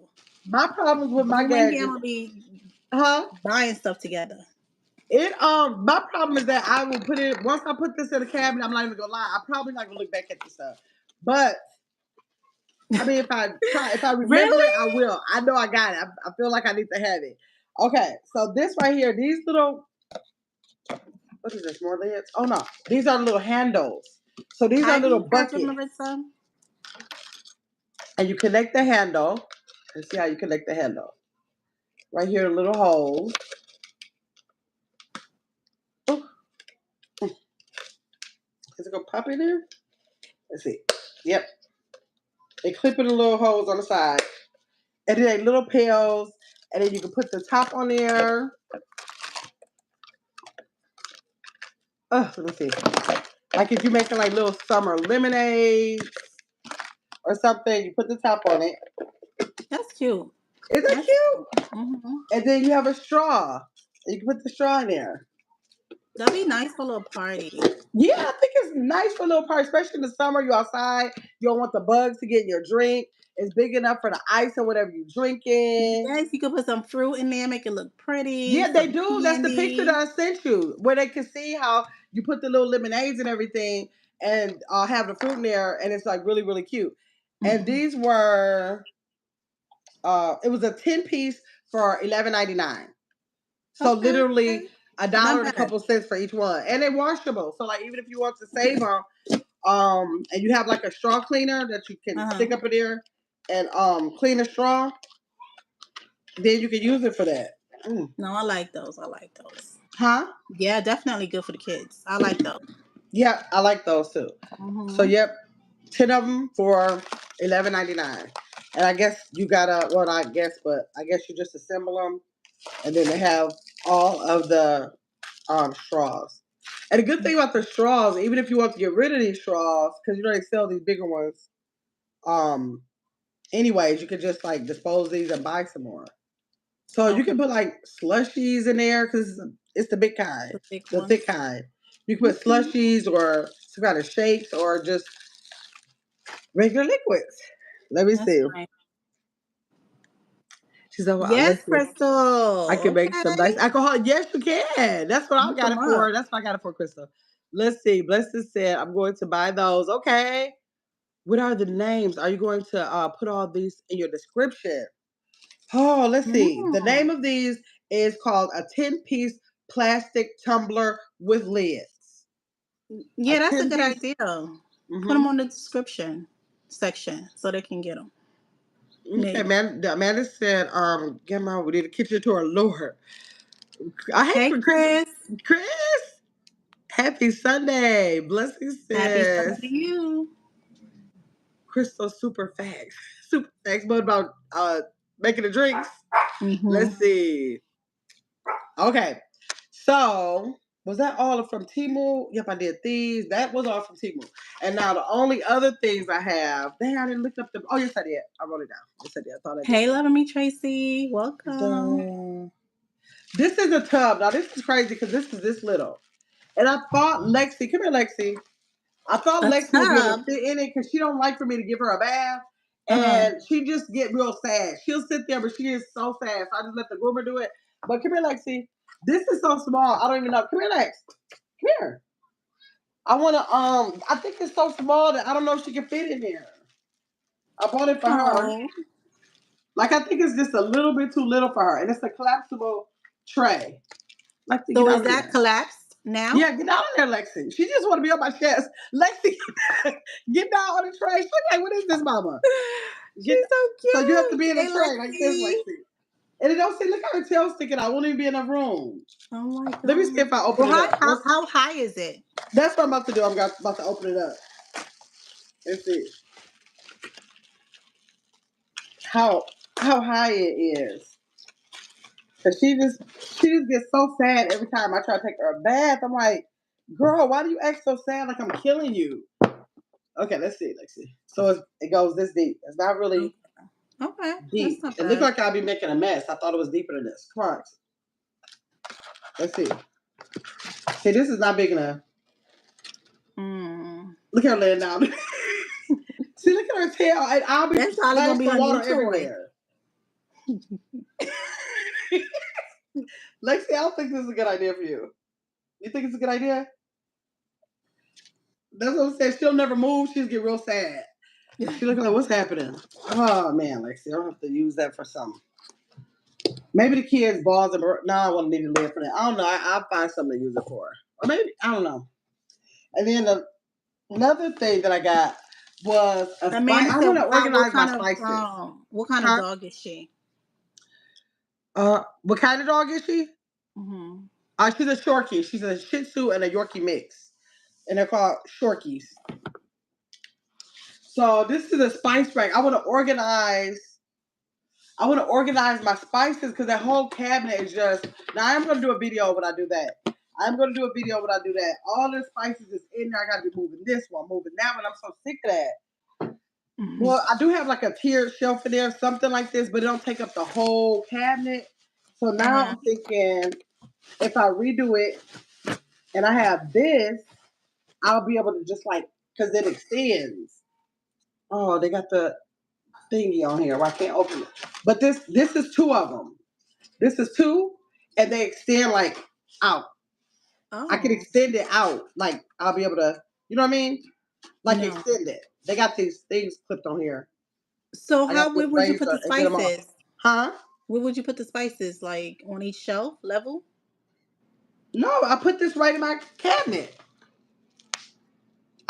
My problems with my You and gadgets, Gamma be huh? buying stuff together. My problem is that I will put it once I put this in the cabinet. I'm not even gonna lie. I'm probably not gonna look back at the stuff. But I mean, if I remember it, Really? I will. I know I got it. I feel like I need to have it. Okay, so this right here, these little, what is this? More lids? Oh no, these are little handles. So these are Have little you heard of buckets, Maritza? and you connect the handle. Let's see how you connect the handle. Right here, a little hole. Oh, is it gonna pop in there? Let's see. Yep, they clip in the little holes on the side, and then they little pails, and then you can put the top on there. Let me see. Like if you're making like little summer lemonade or something, you put the top on it. That's cute. Is that That's cute? cute. Hmm. And then you have a straw. You can put the straw in there. That'd be nice for a little party. Yeah, I think it's nice for a little party, especially in the summer. You're outside. You don't want the bugs to get in your drink. It's big enough for the ice or whatever you're drinking. Yes, you could put some fruit in there, make it look pretty, Yeah, they some do. That's the picture that candy. I sent you, where they can see how you put the little lemonades and everything, and have the fruit in there, and it's like really, really cute. And Hmm. these were, it was a 10 piece for $11.99. So Okay, literally okay. a Not dollar and a bad. couple cents for each one, and they're washable. So like even if you want to save them, and you have like a straw cleaner that you can stick Uh-huh. up in there and clean a straw, then you can use it for that. Mm. No, I like those. I like those. Huh? Yeah, definitely good for the kids. I like those. Yeah, I like those too. So Hmm. yep, 10 of them for $11.99. And I guess you gotta, well, not guess, but I guess you just assemble them, and then they have all of the straws. And the good thing about the straws, even if you want to get rid of these straws, because you know they sell these bigger ones, um, anyways, you could just like dispose these and buy some more. So you Okay, can put like slushies in there because it's the big kind, the big the ones. thick kind. You can put Okay, slushies or some kind of shakes or just regular liquids. Let me that's see. nice. She said, well, Yes, let's see. I Crystal. can make some nice Okay, alcohol. Yes, you can. That's what I look got them it up. for. That's what I got it for, Crystal. Let's see. Blessed said, I'm going to buy those. Okay. What are the names? Are you going to put all these in your description? Oh, let's see. The name Mm. of these is called a 10 piece plastic tumbler with lids. A Yeah, that's a 10 good piece. idea. Put them Mm-hmm. on the description section so they can get them. Okay, Maybe. man. Amanda said, get my we need a kitchen to our Lord. I hate Hey, for Chris. Chris. Chris, happy Sunday. Blessings, Happy Sunday sis. to you. Crystal super facts. Super facts. What about making the drinks? Mm-hmm. Let's see. Okay. So was that all from Timu? Yep, I did these. That was all from Timu. And now the only other things I have, dang, I didn't look up the. Oh yes, I did. I wrote it down. Yes, I did. I thought I did. Hey, Little Me Tracy. Welcome. This is a tub. Now this is crazy because this is this little. And I thought Lexi, come here, Lexi. I thought A Lexi would be able to tub. fit in it because she don't like for me to give her a bath. Uh-huh. And she just get real sad. She'll sit there, but she is so sad. So I just let the groomer do it. But come here, Lexi. This is so small. I don't even know. Come here, Lex. Come here. I wanna I think it's so small that I don't know if she can fit in there. I bought it for her. Oh. Like I think it's just a little bit too little for her. And it's a collapsible tray. Lexi, get So out is of that there. collapsed now? Yeah, get down on there, Lexi. She just want to be on my chest. Lexi, get down on the tray. She's like, what is this, mama? Get She's so so you have to cute. be in a Hey, tray like this, Lexi. Lexi. And it don't see, look how her tail's sticking out. Won't even be in a room. Oh my Let me see god. if I open Well, it up. how high is it? That's what I'm about to do. About to open it up. Let's see how how high it is. Cause she just gets so sad every time I try to take her a bath. I'm like, girl, why do you act so sad like I'm killing you? Okay, let's see. Let's see. So it goes this deep. It's not really Okay. Okay, that's deep. not It looked bad. like I'd be making a mess. I thought it was deeper than this. Come on. Let's see. See, this is not big enough. Mm. Look at her laying down. See, look at her tail. And I'll be That's probably gonna splashing be the her new water toy. everywhere. Lexi, I don't think this is a good idea for you. You think it's a good idea? That's what I'm saying. She'll never move. She'll get real sad. She looking like, what's happening? Oh man, Lexi, I don't have to use that for something. Maybe the kids' balls and no, I want to need to live for that. I don't know. I'll find something to use it for. Or maybe I don't know. And then another thing that I got was a spice. Amanda I said, want to organize my spices. what kind of Huh? dog is she? What kind of dog is she? Mm-hmm. She's a Shorkie. She's a Shih Tzu and a Yorkie mix, and they're called Shorkies. So this is a spice rack. I want to organize. I want to organize my spices because that whole cabinet is just. Now I'm going to do a video when I do that. I'm going to do a video when I do that. All the spices is in there. I got to be moving this one, moving that one. I'm so sick of that. Mm-hmm. Well, I do have like a tiered shelf in there, something like this, but it don't take up the whole cabinet. So now Uh-huh. I'm thinking if I redo it and I have this, I'll be able to just like because it extends. Oh, they got the thingy on here. Well, I can't open it. But this is two of them. This is two, and they extend like out. I can Oh extend it out. Like I'll be able to, you know what I mean? Like no. extend it. They got these things clipped on here. So I got how this where would you put the razor and get them off. spices? Huh? Where would you put the spices? Like on each shelf level? No, I put this right in my cabinet.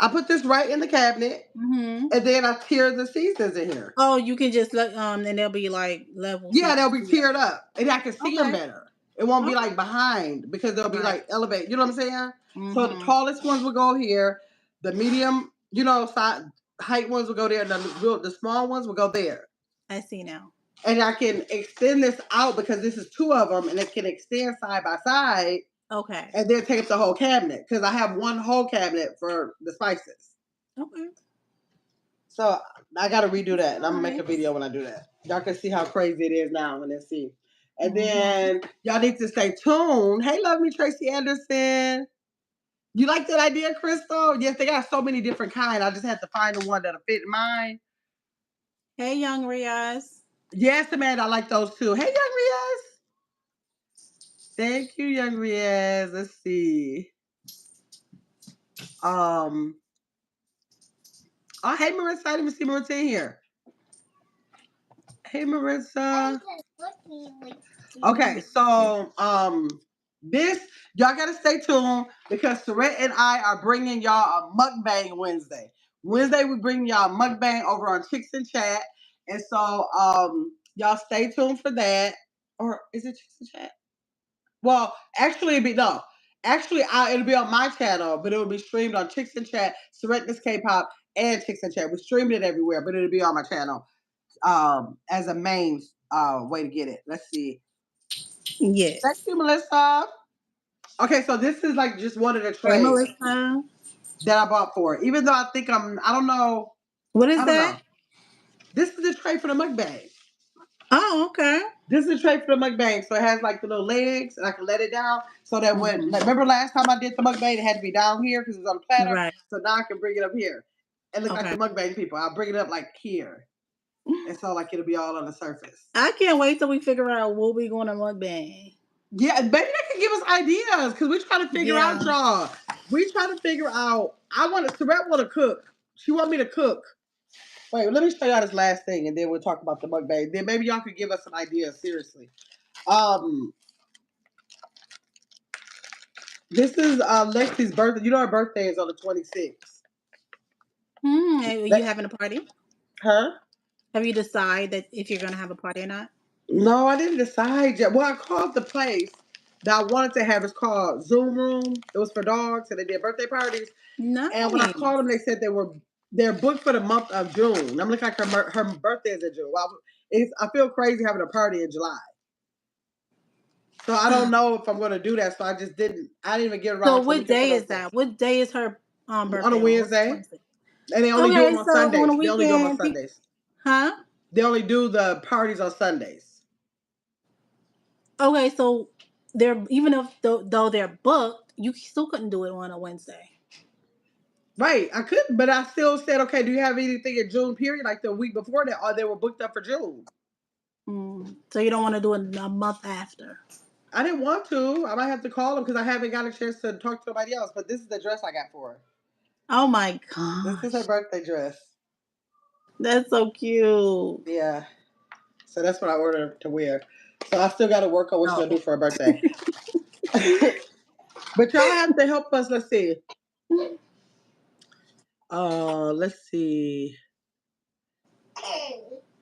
I put this right in the cabinet, Mm-hmm. and then I tear the seasons in here. Oh, you can just let and they'll be like level so Yeah, you they'll can be see them. tiered up, and I can see them Okay. better. It won't be Okay. like behind because they'll be Right. like elevated. You know what I'm saying? So the Mm-hmm. tallest ones will go here. The medium, side height ones will go there, and the small ones will go there. I see now. And I can extend this out because this is two of them, and it can extend side by side, Okay. and then take up the whole cabinet because I have one whole cabinet for the spices. Okay. So I got to redo that, and I'm gonna make a Nice. video when I do that. Y'all can see how crazy it is now, and then see. And Mm-hmm. then y'all need to stay tuned. Hey, love me, Tracy Anderson. You like that idea, Crystal? Yes, they got so many different kinds. I just had to find the one that'll fit mine. Hey, young Riaz. Yes, Amanda, I like those too. Hey, young Riaz. Thank you, young Riaz. Let's see. Um. Oh, hey, Marissa. I didn't even see Marissa in here. Hey, Marissa. Okay, so this y'all gotta stay tuned because Surrette and I are bringing y'all a mukbang Wednesday. Wednesday we bring y'all a mukbang over on Chicks and Chat, and so y'all stay tuned for that. Or is it Chicks and Chat? Well, actually, it'd be no. Actually, it'll be on my channel, but it will be streamed on Chicks and Chat, Surrette K-pop, and Chicks and Chat. We streamed it everywhere, but it'll be on my channel as a main way to get it. Let's see. Thank Yes. you, Melissa. Okay, so this is like just one of the Hey, trays Melissa. that I bought for it. Even though I don't know, What is I don't that? know. This is the tray for the mukbang. Oh, okay. This is a tray for the mukbang. So it has like the little legs and I can let it down so that when, Mm-hmm. like, remember last time I did the mukbang, it had to be down here because it was on the platter. Right. So now I can bring it up here and look like Okay. the mukbang people. I'll bring it up like here. And so like it'll be all on the surface. I can't wait till we figure out what we going to mukbang. Yeah, maybe they can give us ideas because we try to figure out, Yeah. y'all. We try to figure out. Surrette want to cook. She want me to cook. Wait, let me show y'all this last thing, and then we'll talk about the mukbang. Then maybe y'all could give us some ideas. Seriously, um, this is Lexi's birthday. You know her birthday is on the 26th. Are you That, having a party? huh? Have you decided if you're going to have a party or not? No, I didn't decide yet. Well, I called the place that I wanted to have. It's called Zoom Room. It was for dogs, and they did birthday parties. And when I Nice. called them, they said they're booked for the month of June. I'm looking like her birthday is in June. Well, I feel crazy having a party in July. So I don't know if I'm going to do that. So I just didn't. I didn't even get So around to what looking for day those is days that? What day is her on a birthday on? What's the Wednesday, 26th? and they only do them Okay, on so on a Sundays. They only do them on weekend, Sundays. huh? They only do the parties on Sundays. Okay, so they're even if though they're booked, you still couldn't do it on a Wednesday. Right, I couldn't, but I still said, okay. Do you have anything in June? Period, like the week before that, or they were booked up for June. So you don't want to do it a month after. I didn't want to. I might have to call him because I haven't got a chance to talk to somebody else. But this is the dress I got for her. Oh my This is her gosh. birthday dress. That's so cute. Yeah. So that's what I ordered to wear. So I still got to work on what she's Oh. gonna do for her birthday. But y'all have to help us. Let's see. Let's see.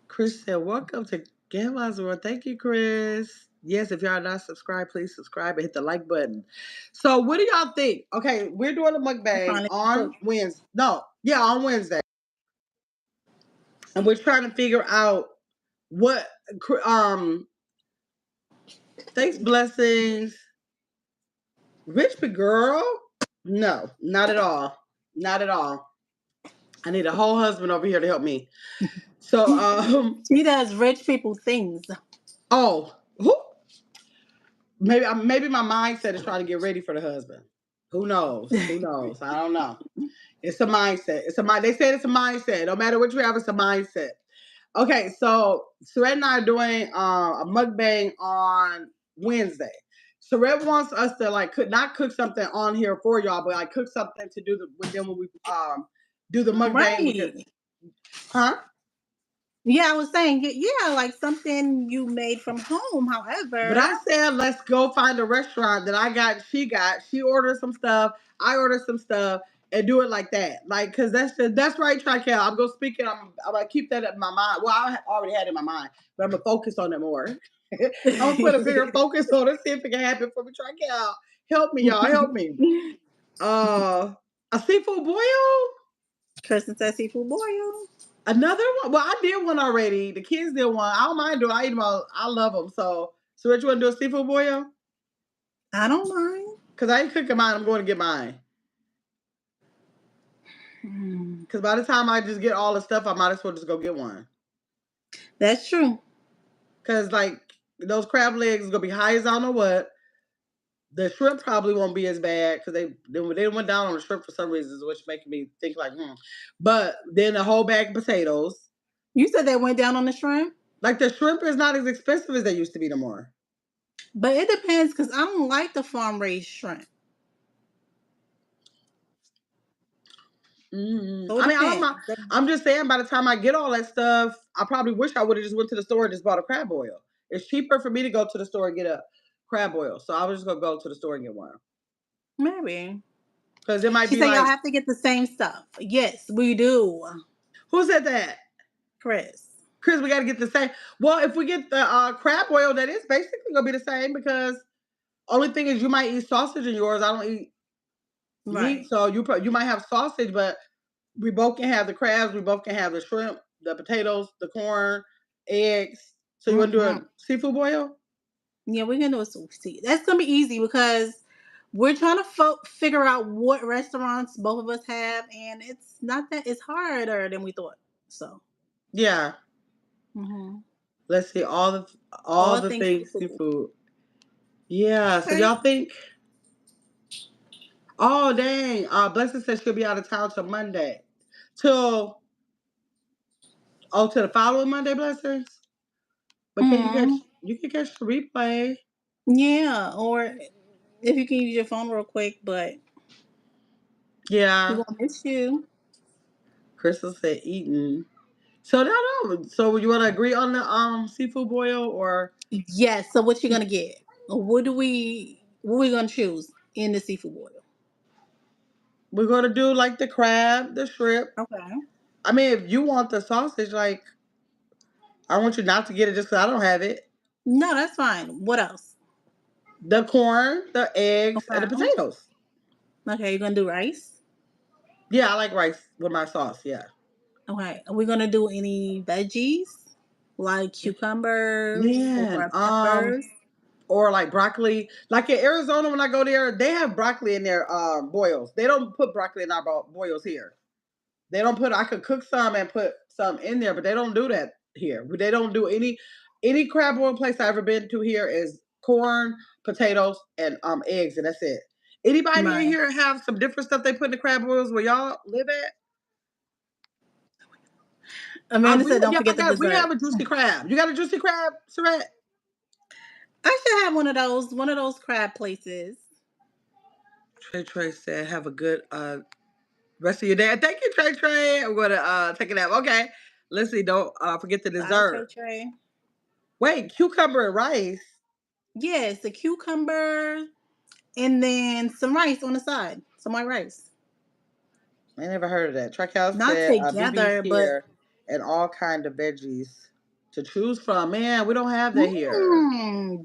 Chris said, "Welcome to Grandma's World." Thank you, Chris. Yes, if y'all are not subscribed, please subscribe and hit the like button. So, what do y'all think? Okay, we're doing a I mukbang finally cook. on Wednesday. No, yeah, on Wednesday, and we're trying to figure out what. Thanks, blessings. Rich big girl? No, not at all. Not at all. I need a whole husband over here to help me. So, She does rich people things. oh, who? Maybe my mindset is trying to get ready for the husband. Who knows? Who knows? I don't know. It's a mindset. It's a mind. They said it's a mindset. No matter what you have, it's a mindset. Okay, so Suret and I are doing a mukbang on Wednesday. Suret wants us to like could not cook something on here for y'all, but like cook something to do with them when we do the mukbang because Right. huh? Yeah, I was saying, yeah, like something you made from home. But However, I said, let's go find a restaurant that I got. She got. She ordered some stuff. I ordered some stuff, and do it like that. Like, cause that's right, Trical. I'm gonna speak it. I'm gonna keep that in my mind. Well, already had it in my mind, but I'm gonna focus on it more. I'm gonna put a bigger focus on it. See if it can happen for me. Trical, help me, y'all. Help me. Uh, a seafood boil. Kristen says seafood boil. Another one. Well, I did one already. The kids did one. I don't mind doing. I eat them all. I love them. So what you want to do? A seafood boil? I don't mind. Because I ain't cooking mine. I'm going to get mine. Mm, Because by the time I just get all the stuff, I might as well just go get one. that's true. Because, like, those crab legs is going to be high as I don't know what. The shrimp probably won't be as bad because they went down on the shrimp for some reasons, which making me think, like, hmm. But then a whole bag of potatoes. You said they went down on the shrimp, Like, the shrimp is not as expensive as they used to be no more. but it depends because I don't like the farm raised shrimp. So it I mean, I don't depends. mind. I'm just saying, by the time I get all that stuff, I probably wish I would have just went to the store and just bought a crab oil. It's cheaper for me to go to the store and get a crab oil, so I was just gonna go to the store and get one Maybe. because it might She be said y'all like, have to get the same stuff. Yes, we do, who said that? Chris. Chris, we got to get the same. Well, if we get the crab oil, that is basically gonna be the same because only thing is you might eat sausage in yours. I don't eat meat, Right. so you might have sausage, but we both can have the crabs. We both can have the shrimp, the potatoes, the corn, eggs. So you want to do a Hmm. seafood boil? Yeah, we're gonna do a sushi. That's gonna be easy because we're trying to figure out what restaurants both of us have, and it's not that it's harder than we thought. So, Yeah. hmm Let's see all all the things things seafood. seafood. Yeah. So Okay. y'all think? Oh dang! Blessing says she'll be out of town till Monday. Till to the following Monday, blessings. But can Hmm. you can catch the replay? Yeah, or if you can use your phone real quick, but we Yeah. gonna miss you. Crystal said eating. So no. So you want to agree on the seafood boil or Yes. So what you gonna get? What we gonna choose in the seafood boil? we're gonna do like the crab, the shrimp? Okay. I mean, if you want the sausage, like I want you not to get it just because I don't have it. No, that's fine. What else? The corn, the eggs, and the Okay. potatoes. Okay, you're gonna do rice. Yeah, I like rice with my sauce. Yeah. Okay. Are we gonna do any veggies like cucumbers Man, or peppers? or like broccoli. Like in Arizona, when I go there, they have broccoli in their boils. They don't put broccoli in our boils here. They don't put. I could cook some and put some in there, but they don't do that here. They don't do any crab boil place I ever been to here is corn, potatoes, and eggs, and that's it. Anybody in Right. here have some different stuff they put in the crab boils where y'all live at? Amanda We said, "Don't yeah, forget the we dessert." have a juicy crab. You got a juicy crab, Saret? I should have one of those crab places. Trey said, "Have a good rest of your day." Thank you, Trey. I'm gonna take a nap. Okay. Let's see. Don't forget the Bye, Trey dessert. Trey. Wait, cucumber and rice. Yes, the cucumber and then some rice on the side. Some white rice. I never heard of that. Trical Not said BB's together, but here and all kind of veggies to choose from. Man, we don't have that here.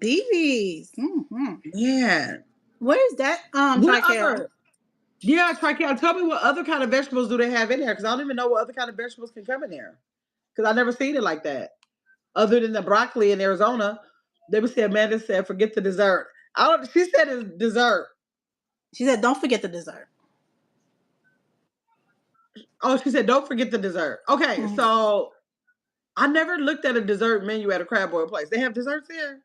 BB's. Man, Where's that? what Trical. other? Yeah, Trical. Tell me what other kind of vegetables do they have in there? Because I don't even know what other kind of vegetables can come in there. Because I never seen it like that. Other than the broccoli in Arizona, they would say Amanda said, "Forget the dessert." I don't. She said it's dessert. She said, "Don't forget the dessert." Oh, she said, "Don't forget the dessert." Okay, Mhm. so I never looked at a dessert menu at a crab boil place. They have desserts there.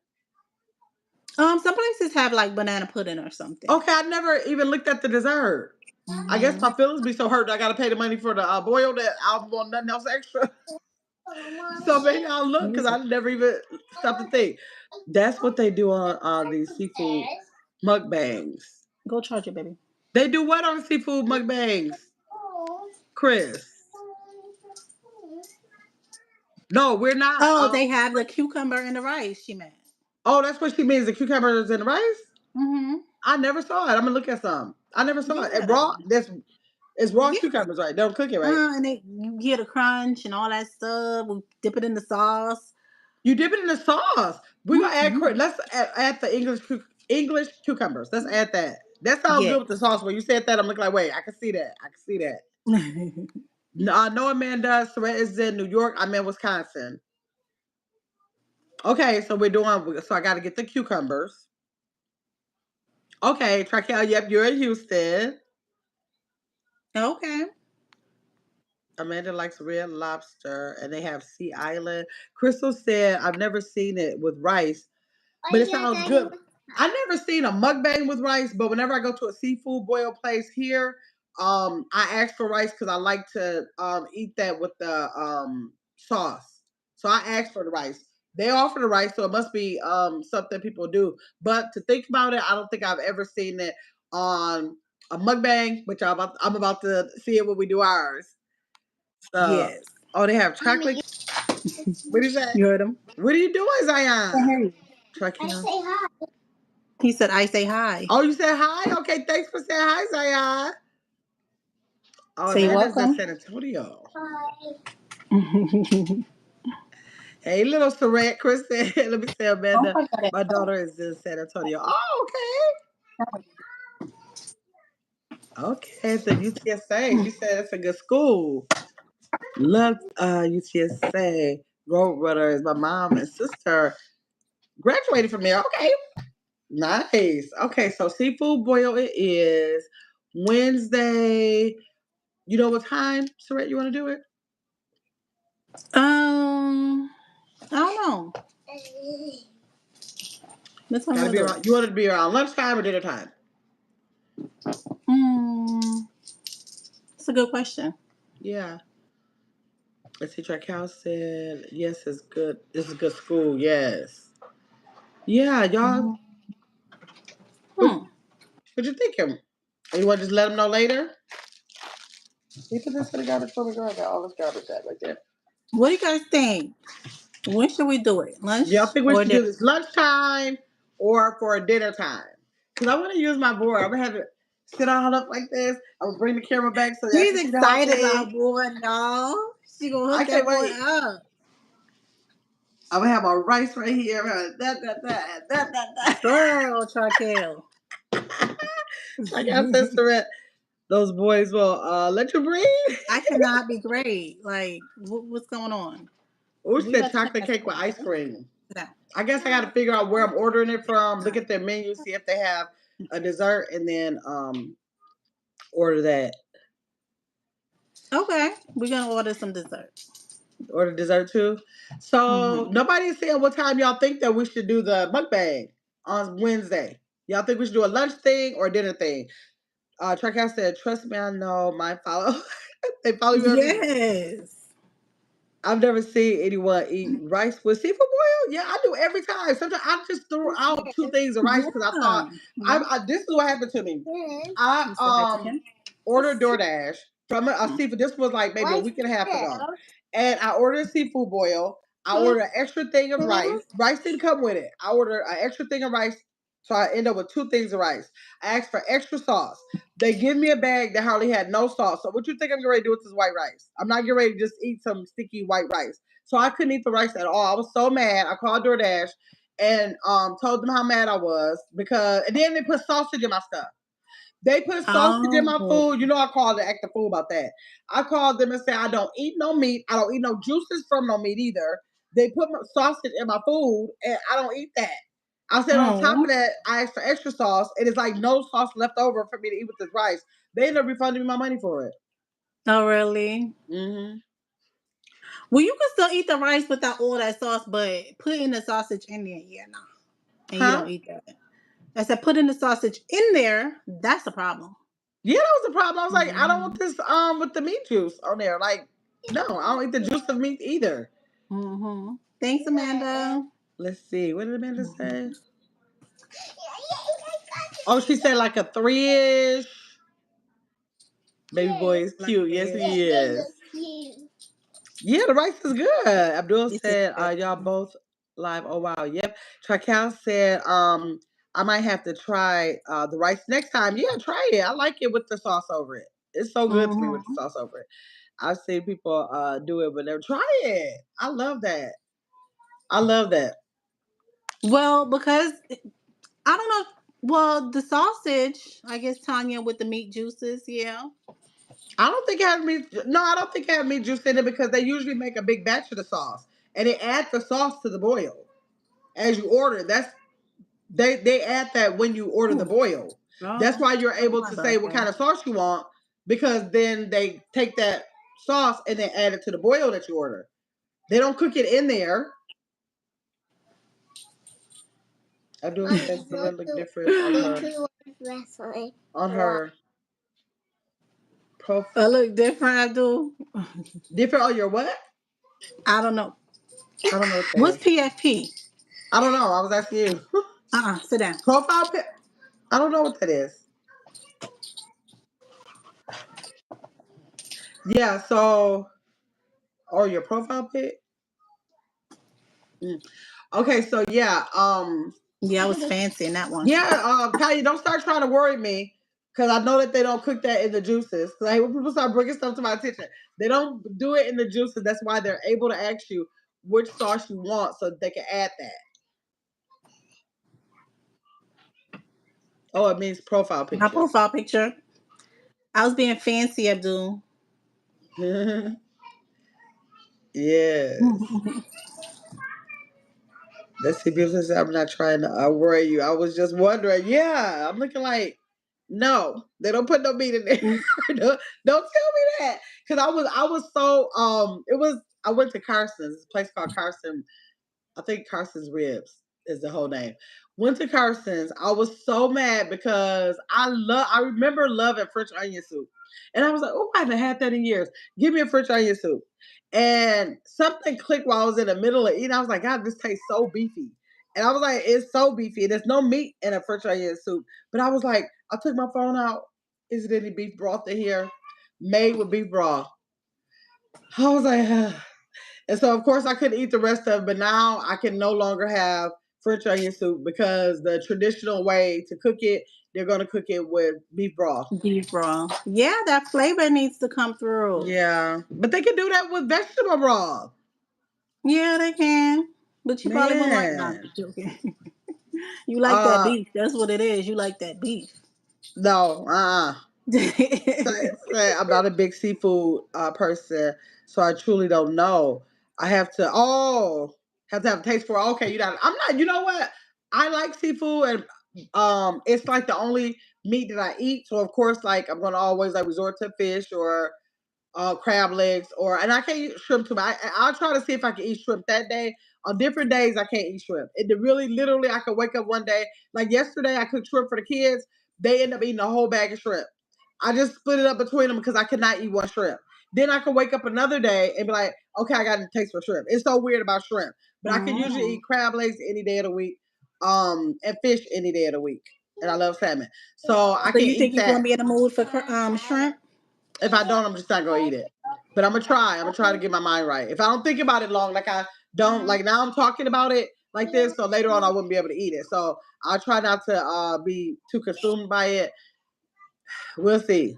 Some places have like banana pudding or something. Okay, I never even looked at the dessert. I guess Mhm. my feelings be so hurt that I gotta pay the money for the boil that I don't want nothing else extra. So maybe I'll look because I never even stopped to think. That's what they do on these seafood mukbangs. Go charge it, baby. They do what on seafood mukbangs, Chris? No, we're not. Oh, they have the cucumber and the rice. She meant. Oh, that's what she means. The cucumbers and the rice. Mm-hmm. I never saw it. I'm gonna look at some. I never saw it. And Yeah. raw. This it's raw Yeah. cucumbers, right? They don't cook it, right? And you get a crunch and all that stuff. We dip it in the sauce. You dip it in the sauce. We're gonna add Mm-hmm. let's add the English cucumbers. Let's add that. That sounds good with the Yes. sauce. When you said that, I'm looking like, wait, I can see that. I can see that. No, I know Amanda Surratt is in New York. I'm in Wisconsin. Okay, so we're doing. So I got to get the cucumbers. Okay, Traquel. Yep, you're in Houston. Okay. Amanda likes red lobster, and they have Sea Island. Crystal said, "I've never seen it with rice, but it sounds good." I never seen a mukbang with rice, but whenever I go to a seafood boil place here, I ask for rice because I like to eat that with the sauce. So I ask for the rice. They offer the rice, so it must be something people do. But to think about it, I don't think I've ever seen it on a mukbang, which I'm about to see it when we do ours. So, Yes. oh, they have chocolate. What is that? You heard him? What are you doing, I Zion? hear you. Trucking. He said, "I say hi." Oh, you said hi? Okay, thanks for saying hi, Zion. Oh, Say Amanda's in welcome. San Antonio. Hey, little Sarat, Chris said, let me say, Don't Amanda, forget it. my daughter is in San Antonio. Oh, okay. Okay, the UTSA. She said it's a good school. Love UTSA. Roadrunner is my mom and sister. Graduated from there. Okay. Nice. Okay, so seafood boil it is Wednesday. You know what time, Saret, you want to do it? I don't know. That's what I'm Gotta gonna be do around. it. You want it to be around lunchtime or dinner time? Hmm. That's a good question. Yeah. Let's see. Track said, yes, it's good. This is good school. Yes. Yeah, y'all. What, Hmm. what you thinking? You want to just let them know later? You put this in the garbage for me, girl. I got all this garbage that right there. What do you guys think? When should we do it? Y'all Lunch think we or should do dinner? this lunchtime or for a dinner time? Because I want to use my board. I'm going to have it sit all up like this. I'm going to bring the camera back so y'all can She's see the whole excited thing. about boy, y'all. She gonna I hook can't that boy wait. up. I'm going to have my rice right here. That. Girl, Traquel. Like I said, Surrett, those boys will let you breathe. I cannot be great. Like, what's going on? Oh, she We said about to chocolate pass, cake with ice okay? cream. Sit down. I guess I got to figure out where I'm ordering it from. All Look right. at their menu, see if they have a dessert, and then order that. Okay, we're gonna order some dessert. Order dessert too. So Hmm. nobody's saying what time y'all think that we should do the mukbang on Wednesday. Y'all think we should do a lunch thing or a dinner thing? Truckhouse said, "Trust me, I know. My follow. They follow you every. Yes. I've never seen anyone eat rice with seafood boil. Yeah, I do every time. Sometimes I just threw out two things of rice because I thought Yeah. Yeah. this is what happened to me. I Mr. Mexican. ordered DoorDash from a seafood. This was like maybe a week and a half ago, and I ordered a seafood boil. I ordered an extra thing of rice. Rice didn't come with it. I ordered an extra thing of rice, so I end up with two things of rice. I asked for extra sauce. They give me a bag that hardly had no sauce. So what you think I'm getting ready to do with this white rice? I'm not getting ready to just eat some sticky white rice. So I couldn't eat the rice at all. I was so mad. I called DoorDash and told them how mad I was because and then they put sausage in my stuff. They put sausage in my Oh. food. You know I called the acting fool about that. I called them and said I don't eat no meat. I don't eat no juices from no meat either. They put sausage in my food and I don't eat that. I said on top of Oh. that, I asked for extra sauce. It is like no sauce left over for me to eat with this rice. They ended up refunding me my money for it. Oh, really? Mm-hmm. Well, you can still eat the rice without all that sauce, but putting the sausage in there, yeah, no. And you Huh? don't eat that. I said putting the sausage in there, that's a problem. Yeah, that was the problem. I was like, I don't want Mm-hmm. this with the meat juice on there. Like, no, I don't eat the juice of meat either. Mm-hmm. Thanks, Amanda. Let's see. What did Amanda say? Mm-hmm. Oh, she said like a 3-ish. Baby boy is Like cute. Yes, this. he is. Yeah, the rice is good. Abdul This is said, good. y'all both live. Oh wow. Yep. Tracal said, I might have to try the rice next time. Yeah, try it. I like it with the sauce over it. It's so good to me with the Mm-hmm. sauce over it. I've seen people do it, but never try it. I love that. I love that. Well, because I don't know. Well, the sausage, I guess Tanya with the meat juices, yeah. I don't think it has meat. No, I don't think it has meat juice in it because they usually make a big batch of the sauce and they add the sauce to the boil as you order. That's they add that when you order the Hmm. boil. That's Oh, why you're I don't able know to say about what kind that. of sauce you want because then they take that sauce and they add it to the boil that you order. They don't cook it in there. Abdul says Sarah look different on her prof I look different, I do. different on your what? I don't know. I don't know what that What's is. PFP? I don't know. I was asking you. Sit down. Profile pic. I don't know what that is. Yeah. So, or your profile pic. Mm. Okay. So yeah. Yeah, I was fancy in that one. Yeah. Kanye, don't start trying to worry me because I know that they don't cook that in the juices. Like when people start bringing stuff to my attention, they don't do it in the juices. That's why they're able to ask you which sauce you want so they can add that. Oh, it means profile My picture. profile picture. I was being fancy, Abdul. Yes. Let's see, people say I'm not trying to worry you. I was just wondering. Yeah, I'm looking like, no, they don't put no meat in there. Don't tell me that, because I was so it was I went to Carson's, this place called Carson. I think Carson's Ribs is the whole name. Went to Carson's. I was so mad because I remember loving French onion soup. And I was like, oh, I haven't had that in years. Give me a French onion soup. And something clicked while I was in the middle of eating. I was like, God, this tastes so beefy. And I was like, it's so beefy. There's no meat in a French onion soup. But I was like, I took my phone out. Is it any beef broth in here? Made with beef broth. I was like, and so, of course, I couldn't eat the rest of it, but now I can no longer have French onion soup because the traditional way to cook it, they're going to cook it with beef broth. Beef raw. Yeah, that flavor needs to come through. Yeah, but they can do that with vegetable broth. Yeah, they can. But you probably wouldn't like. Nah, I'm Man, joking. You like that uh, beef. That's what it is. You like that beef. no, I'm not a big seafood person, so I truly don't know. I have to have a taste for it. Okay, you know, I'm not. You know what? I like seafood, and it's like the only meat that I eat. So of course, like I'm gonna always like resort to fish or crab legs, or and I can't eat shrimp too much. I'll try to see if I can eat shrimp that day. On different days, I can't eat shrimp. It really, literally, I could wake up one day like yesterday. I cooked shrimp for the kids. They end up eating a whole bag of shrimp. I just split it up between them because I could not eat one shrimp. Then I can wake up another day and be like, okay, I got a taste for shrimp. It's so weird about shrimp, but I can usually Mm. eat crab legs any day of the week, and fish any day of the week, and I love salmon, so I So can you think eat you're gonna that. be in the mood for shrimp? If I don't, I'm just not gonna eat it. But I'm gonna try. I'm gonna try to get my mind right. If I don't think about it long, like I don't, like now I'm talking about it like this, so later on I wouldn't be able to eat it. So I'll try not to be too consumed by it. We'll see.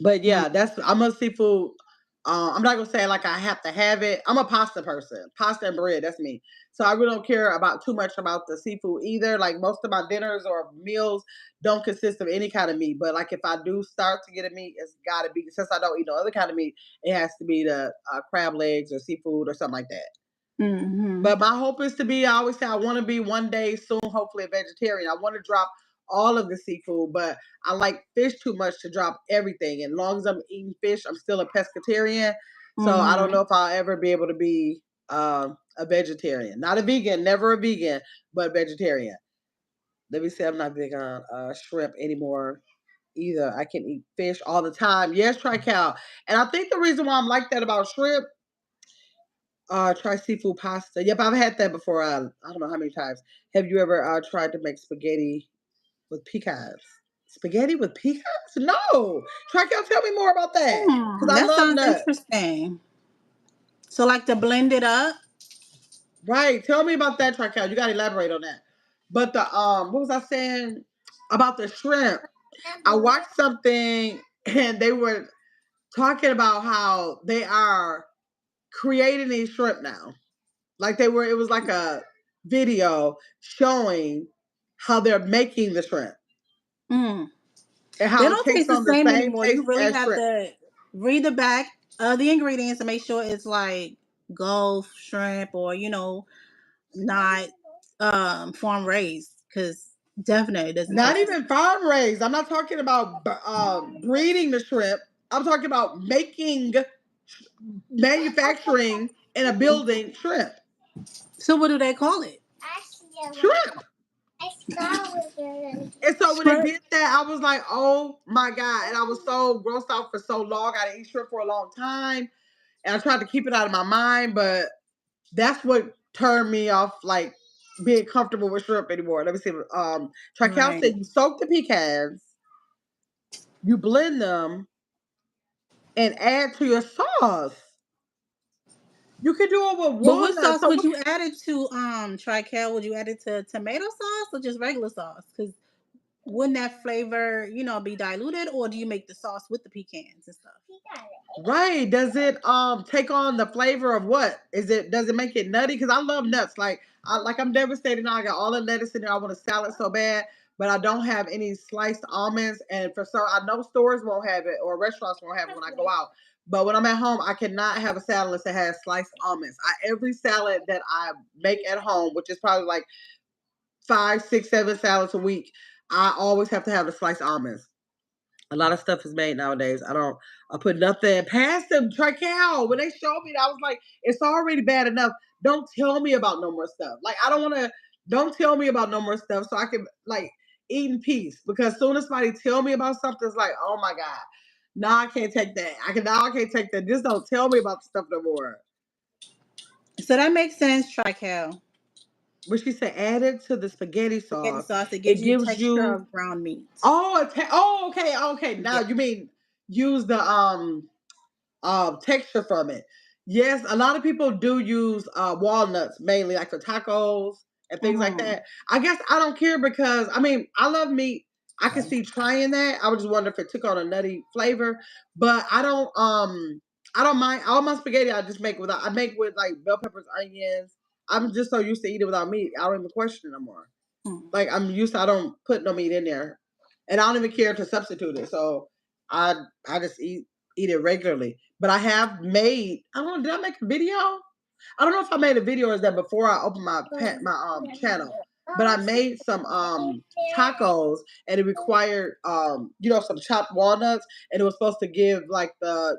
But Mm. yeah, that's I'm a seafood. I'm not gonna say like I have to have it. I'm a pasta person, pasta and bread. That's me. So I really don't care about too much about the seafood either. Like most of my dinners or meals don't consist of any kind of meat. But like if I do start to get a meat, it's got to be since I don't eat no other kind of meat. It has to be the crab legs or seafood or something like that. Hmm. But my hope is to be, I always say, I want to be one day soon, hopefully, a vegetarian. I want to drop all of the seafood, but I like fish too much to drop everything. And as long as I'm eating fish, I'm still a pescatarian. So I don't know Hmm. if I'll ever be able to be a vegetarian. Not a vegan, never a vegan, but vegetarian. Let me say I'm not big on shrimp anymore either. I can eat fish all the time. Yes, try cow. And I think the reason why I'm like that about shrimp, try seafood pasta. Yep, I've had that before. I don't know how many times. Have you ever tried to make spaghetti with pecans? Spaghetti with pecans? No. Try to tell me more about that because I That love sounds nuts. interesting. So like to blend it up. Right. Tell me about that, Trical. You got to elaborate on that. But the what was I saying about the shrimp? I watched something and they were talking about how they are creating these shrimp now. Like they were, it was like a video showing how they're making the shrimp Mm. and They how it don't taste takes the on the same same anymore. You taste really as have shrimp. to read the back of the ingredients and make sure it's like Gulf shrimp or not farm raised because definitely it doesn't Not taste the even farm raised. I'm not talking about breeding the shrimp. I'm talking about making, manufacturing in a same. building shrimp. So what do they call it? Shrimp. And so when they Shrimp. did that, I was like, oh my God. And I was so grossed out for so long. I didn't eat shrimp for a long time. And I tried to keep it out of my mind, but that's what turned me off, like being comfortable with shrimp anymore. Let me see. Trical Right. said you soak the pecans, you blend them, and add to your sauce. You can do it with But what walnuts. sauce So would what? you add it to? Trical? Would you add it to tomato sauce or just regular sauce? Because wouldn't that flavor, be diluted, or do you make the sauce with the pecans and stuff? Right? Does it take on the flavor of what? Is it? Does it make it nutty? Because I love nuts. I'm devastated now. I got all the lettuce in there. I want a salad so bad, but I don't have any sliced almonds. And for some, I know stores won't have it or restaurants won't have it when I go out. But when I'm at home, I cannot have a salad unless it has sliced almonds. Every salad that I make at home, which is probably like five, six, seven salads a week, I always have to have the sliced almonds. A lot of stuff is made nowadays. I put nothing past them. Trical. When they showed me, I was like, it's already bad enough. Don't tell me about no more stuff. Like I don't want to. Don't tell me about no more stuff, so I can like eat in peace. Because soon as somebody tell me about something, it's like, oh my god, now I can't take that. I can't take that. Just don't tell me about the stuff no more. So that makes sense, Trical. But she said, add it to the spaghetti Spaghetti sauce. sauce, it gives It you gives texture you of ground meat. oh okay, okay. Now Yeah. you mean use the texture from it. Yes, a lot of people do use walnuts mainly, like for tacos and things like Hmm. that. I guess I don't care because I mean I love meat. I can see trying that. I would just wonder if it took on a nutty flavor, but I don't mind all my spaghetti. I just make without. I make with like bell peppers, onions. I'm just so used to eating without meat. I don't even question it no more. Like I'm used to. I don't put no meat in there, and I don't even care to substitute it. So I I just eat it regularly. But I have made. I don't know. Did I make a video? I don't know if I made a video or is that before I opened my channel. But I made some tacos and it required some chopped walnuts and it was supposed to give like the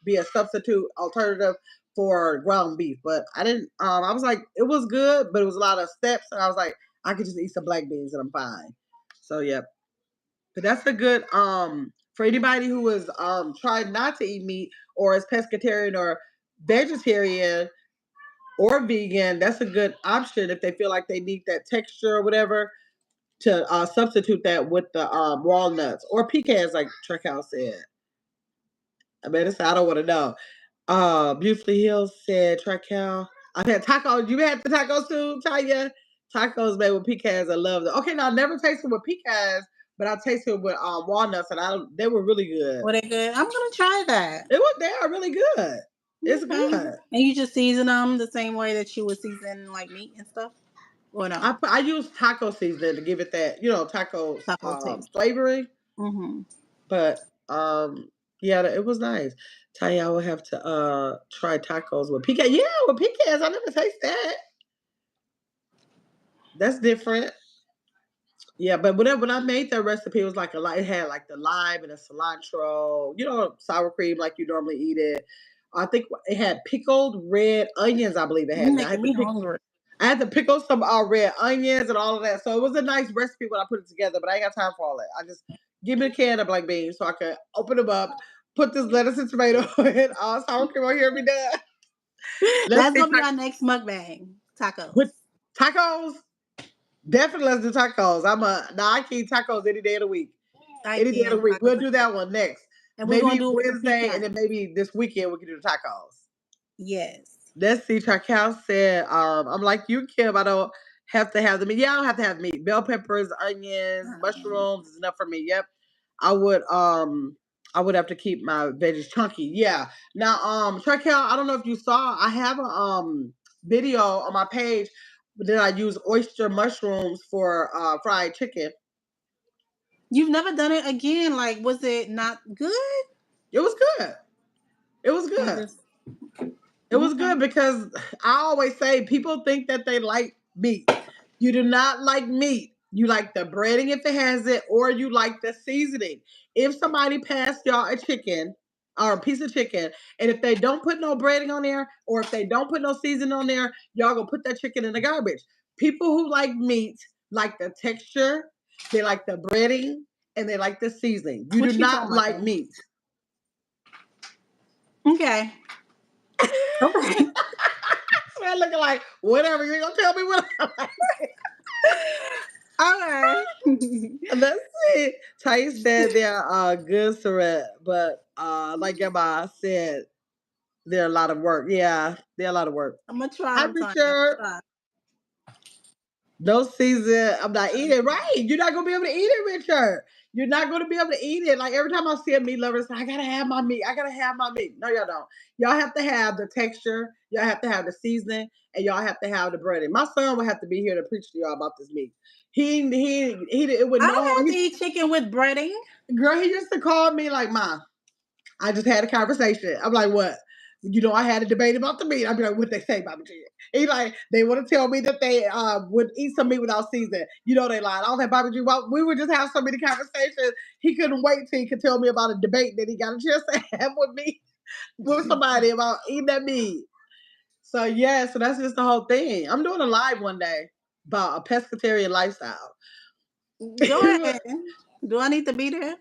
be a substitute alternative for ground beef. But I didn't I was like it was good, but it was a lot of steps and I was like I could just eat some black beans and I'm fine. So yeah. But that's a good For anybody who is trying not to eat meat or is pescatarian or vegetarian or vegan, that's a good option if they feel like they need that texture or whatever to substitute that with the walnuts or pecans, like Trekhouse said. I mean, I don't want to know. Beautifully Hills said Tracal. I've had tacos. You had the tacos too, Tanya? Tacos made with pecans. I love them. Okay, now I never tasted with pecans, but I tasted with walnuts, and they were really good. Were they good? I'm gonna try that. They are really good. It's Okay. good. And you just season them the same way that you would season like meat and stuff, or no? I use taco seasoning to give it that taco Taco taste. flavoring. Mm-hmm. But yeah, it was nice. Tanya, I will have to try tacos with pecans. Yeah, with pecans. I never taste that. That's different. Yeah, but when I made that recipe, it was like it had like the lime and the cilantro, sour cream like you normally eat it. I think it had pickled red onions. I believe it You had. I making had to me pick. hungry. I had to pickle some red onions and all of that. So it was a nice recipe when I put it together. But I ain't got time for all that. I just give me a can of black beans so I can open them up, put this lettuce and tomato and all sour cream on here and be done. Let's That's see. gonna be our next mukbang. Tacos. With tacos. Definitely let's do tacos. I can eat tacos any day of the week. I Any day of the can week. taco We'll do tacos. that one next. And we're gonna Maybe do it with the Wednesday, and pecan. then maybe this weekend we can do the tacos. Yes. Let's see. Charcal said, I'm like you, Kim. I don't have to have the meat. Yeah, I don't have to have meat. Bell peppers, onions, mushrooms is enough for me. Yep. I would I would have to keep my veggies chunky. Yeah. Now, Charcal, I don't know if you saw, I have a video on my page that I use oyster mushrooms for fried chicken. You've never done it again. Like, was it not good? It was good. It was Or good. just It was okay? good because I always say people think that they like meat. You do not like meat. You like the breading if it has it, or you like the seasoning. If somebody passed y'all a chicken or a piece of chicken, and if they don't put no breading on there, or if they don't put no seasoning on there, y'all gonna put that chicken in the garbage. People who like meat like the texture, they like the breading, and they like the seasoning. You do What you not talking like about? meat. Okay. Okay. Man looking like whatever. You ain't gonna tell me what I like. Okay. Let's see. Thais said they're good, Surette, but like Emma said, they're a lot of work. Yeah, they're a lot of work. I'm gonna try Hi, them, Tanya. I'm Richard. gonna No season. I'm not eating. try. Right. You're not gonna be able to eat it, Richard. You're not gonna be able to eat it. Like every time I see a meat lover, it's like, I gotta have my meat. I gotta have my meat. No, y'all don't. Y'all have to have the texture. Y'all have to have the seasoning, and y'all have to have the breading. My son will have to be here to preach to y'all about this meat. He it would I've know. had to eat chicken with breading. Girl, he used to call me like, "Ma, I just had a conversation." I'm like, "What?" I had a debate about the meat. I'd be like, "What they say about the chicken?" He like, they want to tell me that they would eat some meat without seasoning. They lied. I was like, "Bobby G, well, we would just have so many conversations." He couldn't wait till he could tell me about a debate that he got a chance to have with me, with somebody about eating that meat. So yeah, so that's just the whole thing. I'm doing a live one day about a pescatarian lifestyle. Go ahead. Do I need to be there?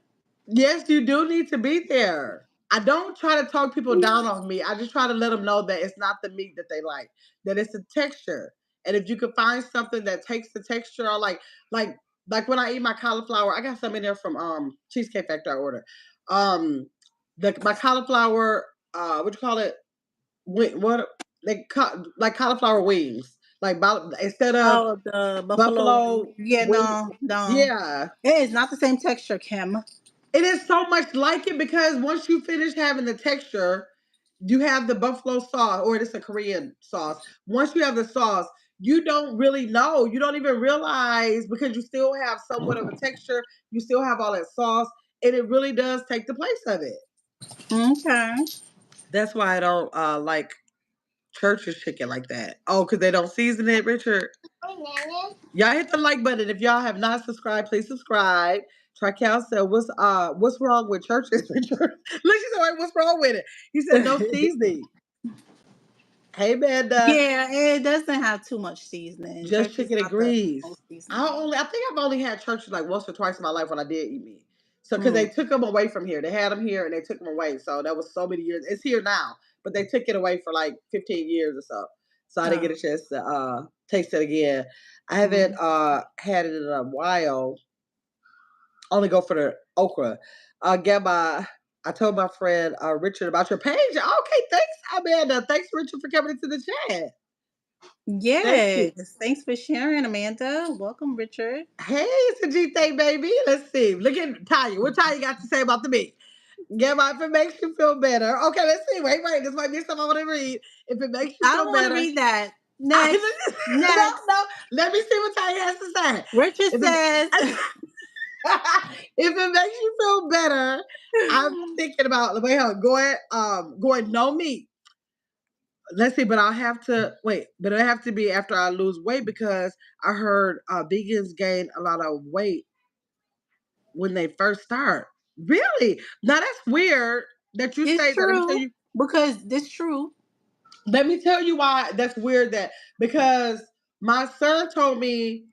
Yes, you do need to be there. I don't try to talk people down on meat. I just try to let them know that it's not the meat that they like, that it's the texture. And if you can find something that takes the texture, or like like when I eat my cauliflower, I got some in there from Cheesecake Factory I ordered. Um, my cauliflower, what you call it? What like cauliflower wings, instead of Oh, the buffalo. buffalo Yeah, wing. no, no. Yeah, It is not the same texture, Kim. it is so much like it because once you finish having the texture, you have the buffalo sauce, or it's a Korean sauce. Once you have the sauce, you don't really know. You don't even realize because you still have somewhat of a texture. You still have all that sauce, and it really does take the place of it. Okay. That's why I don't like church's chicken like that. Oh, because they don't season it, Richard. Y'all hit the like button if y'all have not subscribed. Please subscribe. Tracal said, what's wrong with churches?" Richard, look, he said, "Wait, what's wrong with it?" He said, "No seasoning." Hey, Amanda, Yeah, it doesn't have too much seasoning. just Church is chicken and not the grease. most seasoning. I think I've only had churches like once or twice in my life when I did eat meat. So because they Mm. took them away from here, they had them here and they took them away. So that was so many years. It's here now, but they took it away for like 15 years or so. So I didn't get a Oh. chance to taste it again. I haven't Mm. had it in a while. Only go for the okra. Get my. I told my friend Richard about your page. Okay, thanks, Amanda. Thanks, Richard, for coming into the chat. Thank you. Yes. Thanks for sharing, Amanda. Welcome, Richard. Hey, it's a G thing, baby. Let's see. Look at Tanya. What Tanya got to say about the meat? Get my if it makes you feel better. Okay, let's see. Wait. This might be something I want to read. If it makes you I don't feel want to better. read that. I, Next. no, Next. no. Let me see what Tanya has to say. Richard If says. it, if it makes you feel better, I'm thinking about wait, hold on, going no meat. Let's see, but I'll have to wait. But it have to be after I lose weight because I heard vegans gain a lot of weight when they first start. Really? Now that's weird that you It's say that. Let me tell true you. because this true. Let me tell you why that's weird. That because my son told me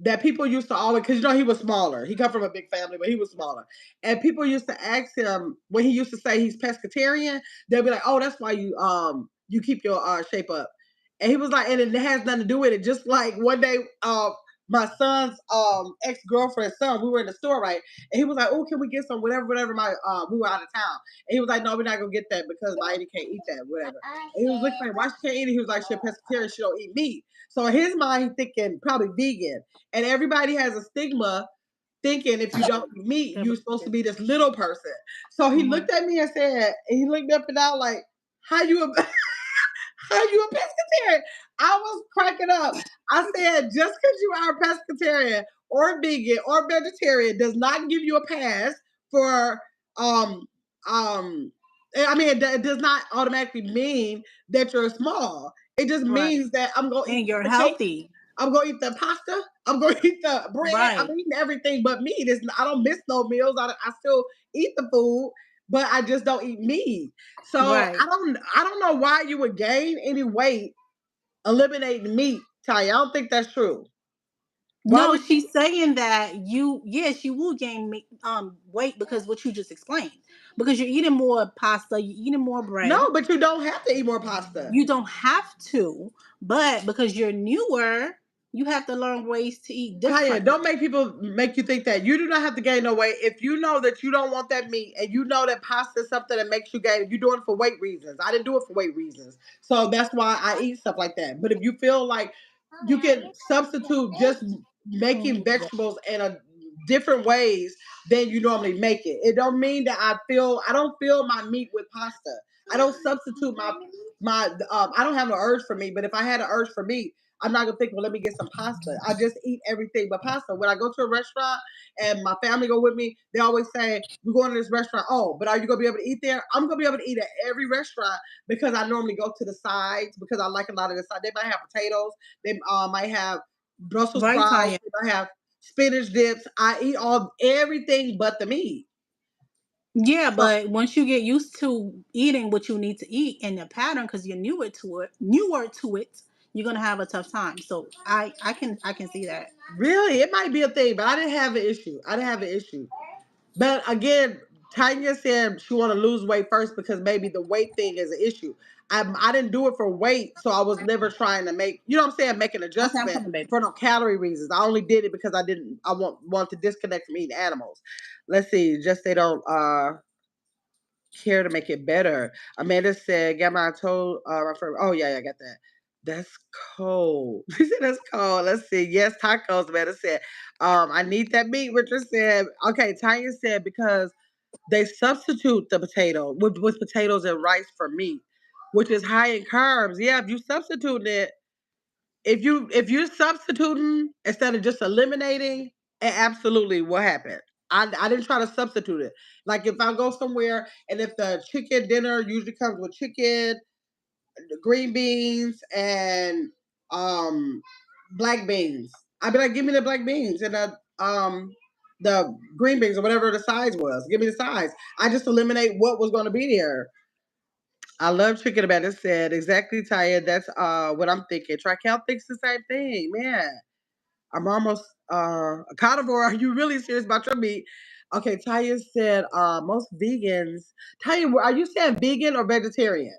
that people used to always because he was smaller. He come from a big family, but he was smaller. And people used to ask him when he used to say he's pescatarian, they'll be like, "Oh, that's why you keep your shape up." And he was like, and it has nothing to do with it. Just like one day, my son's ex girlfriend's son, we were in the store, right? And he was like, "Oh, can we get some whatever?" My we were out of town, and he was like, "No, we're not gonna get that because my auntie can't eat that, whatever." And he was looking like, "Why she can't eat it?" He was like, "She's a pescatarian. She don't eat meat." So in his mind, he's thinking probably vegan. And everybody has a stigma thinking if you don't eat meat, you're supposed to be this little person. So he Mhm. looked at me and said, and he looked up and down like, how you a, how you a pescatarian? I was cracking up. I said, just because you are a pescatarian or vegan or vegetarian does not give you a pass for um um I mean it does not automatically mean that you're small. It just Right. means that I'm gonna eat And you're the cake. healthy. I'm gonna eat the pasta. I'm gonna eat the bread. I'm Right. eating everything but meat. I don't miss no meals. I still eat the food, but I just don't eat meat. So Right. I don't know why you would gain any weight eliminating meat, Ty. I don't think that's true. Why No, would you? she's saying that yes, you will gain weight because what you just explained. Because you're eating more pasta, you're eating more bread. No, but you don't have to eat more pasta. You don't have to, but because you're newer, you have to learn ways to eat Taya, differently. don't make people make you think that you do not have to gain no weight. If you know that you don't want that meat and you know that pasta is something that makes you gain, you're doing it for weight reasons. I didn't do it for weight reasons. So that's why I eat stuff like that. But if you feel like you can substitute just making vegetables in a different ways than you normally make it. It don't mean that I don't feel my meat with pasta. I don't substitute my I don't have an urge for meat, but if I had an urge for meat, I'm not gonna think, well, let me get some pasta. I just eat everything but pasta. When I go to a restaurant and my family go with me, they always say, we're going to this restaurant. Oh, but are you gonna be able to eat there? I'm gonna be able to eat at every restaurant because I normally go to the sides because I like a lot of the sides. They might have potatoes, they might have Brussels Right, sprouts, Tanya? they might have spinach dips. I eat all everything but the meat. Yeah, So but once you get used to eating what you need to eat in the pattern, because you're newer to it, you're gonna have a tough time. So I can see that. really, it might be a thing, but I didn't have an issue. I didn't have an issue. But again, Tanya said she want to lose weight first because maybe the weight thing is an issue. I didn't do it for weight, so I was never trying to make you know what I'm saying, make an Okay, I'm adjustment coming, baby. for no calorie reasons. I only did it because I want to disconnect from eating animals. Let's see, just they don't care to make it better. Amanda said, Gamma, I told my friend, oh, yeah, I got that. That's cold. He said, that's cold. Let's see. Yes, tacos, Amanda said. I need that meat, Richard said. Okay, Tanya said, because they substitute the potato with potatoes and rice for meat, which is high in carbs. Yeah, if you substitute it, if you're substituting instead of just eliminating, it absolutely will happen. I didn't try to substitute it. Like if I go somewhere and if the chicken dinner usually comes with chicken, green beans, and um black beans, I'd be like, give me the black beans and the green beans or whatever the size was. Give me the size. I just eliminate what was going to be there. I love chicken about it said exactly tired. That's what I'm thinking. Trical thinks the same thing, man. I'm almost a carnivore. Are you really serious about your meat? Okay, Taya said most vegans. Taya, are you saying vegan or vegetarian?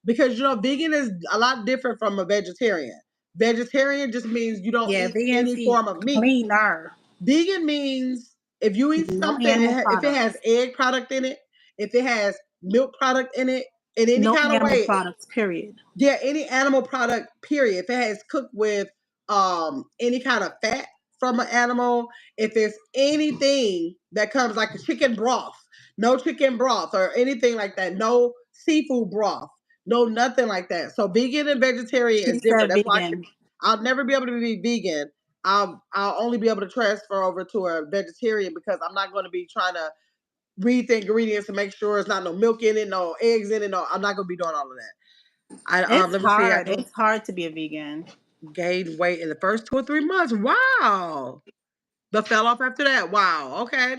Because vegan is a lot different from a vegetarian. Vegetarian just means you don't Yeah, eat vegans any eat form of meat. cleaner. Vegan means if you eat No something, animal if it has products. egg product in it, if it has milk product in it, in any No kind of animal way, products, period. yeah, any animal product, period. If it has cooked with any kind of fat from an animal, if it's anything that comes like a chicken broth, no chicken broth or anything like that, no seafood broth, no nothing like that. So vegan and vegetarian She is different. said That's why vegan. I'll never be able to be vegan. I'll only be able to transfer over to a vegetarian because I'm not going to be trying to read the ingredients to make sure it's not no milk in it, no eggs in it. No, I'm not going to be doing all of that. I It's let me see. I hard. put It's hard to be a vegan. gained weight in the first 2 or 3 months. Wow. But fell off after that. Wow. Okay.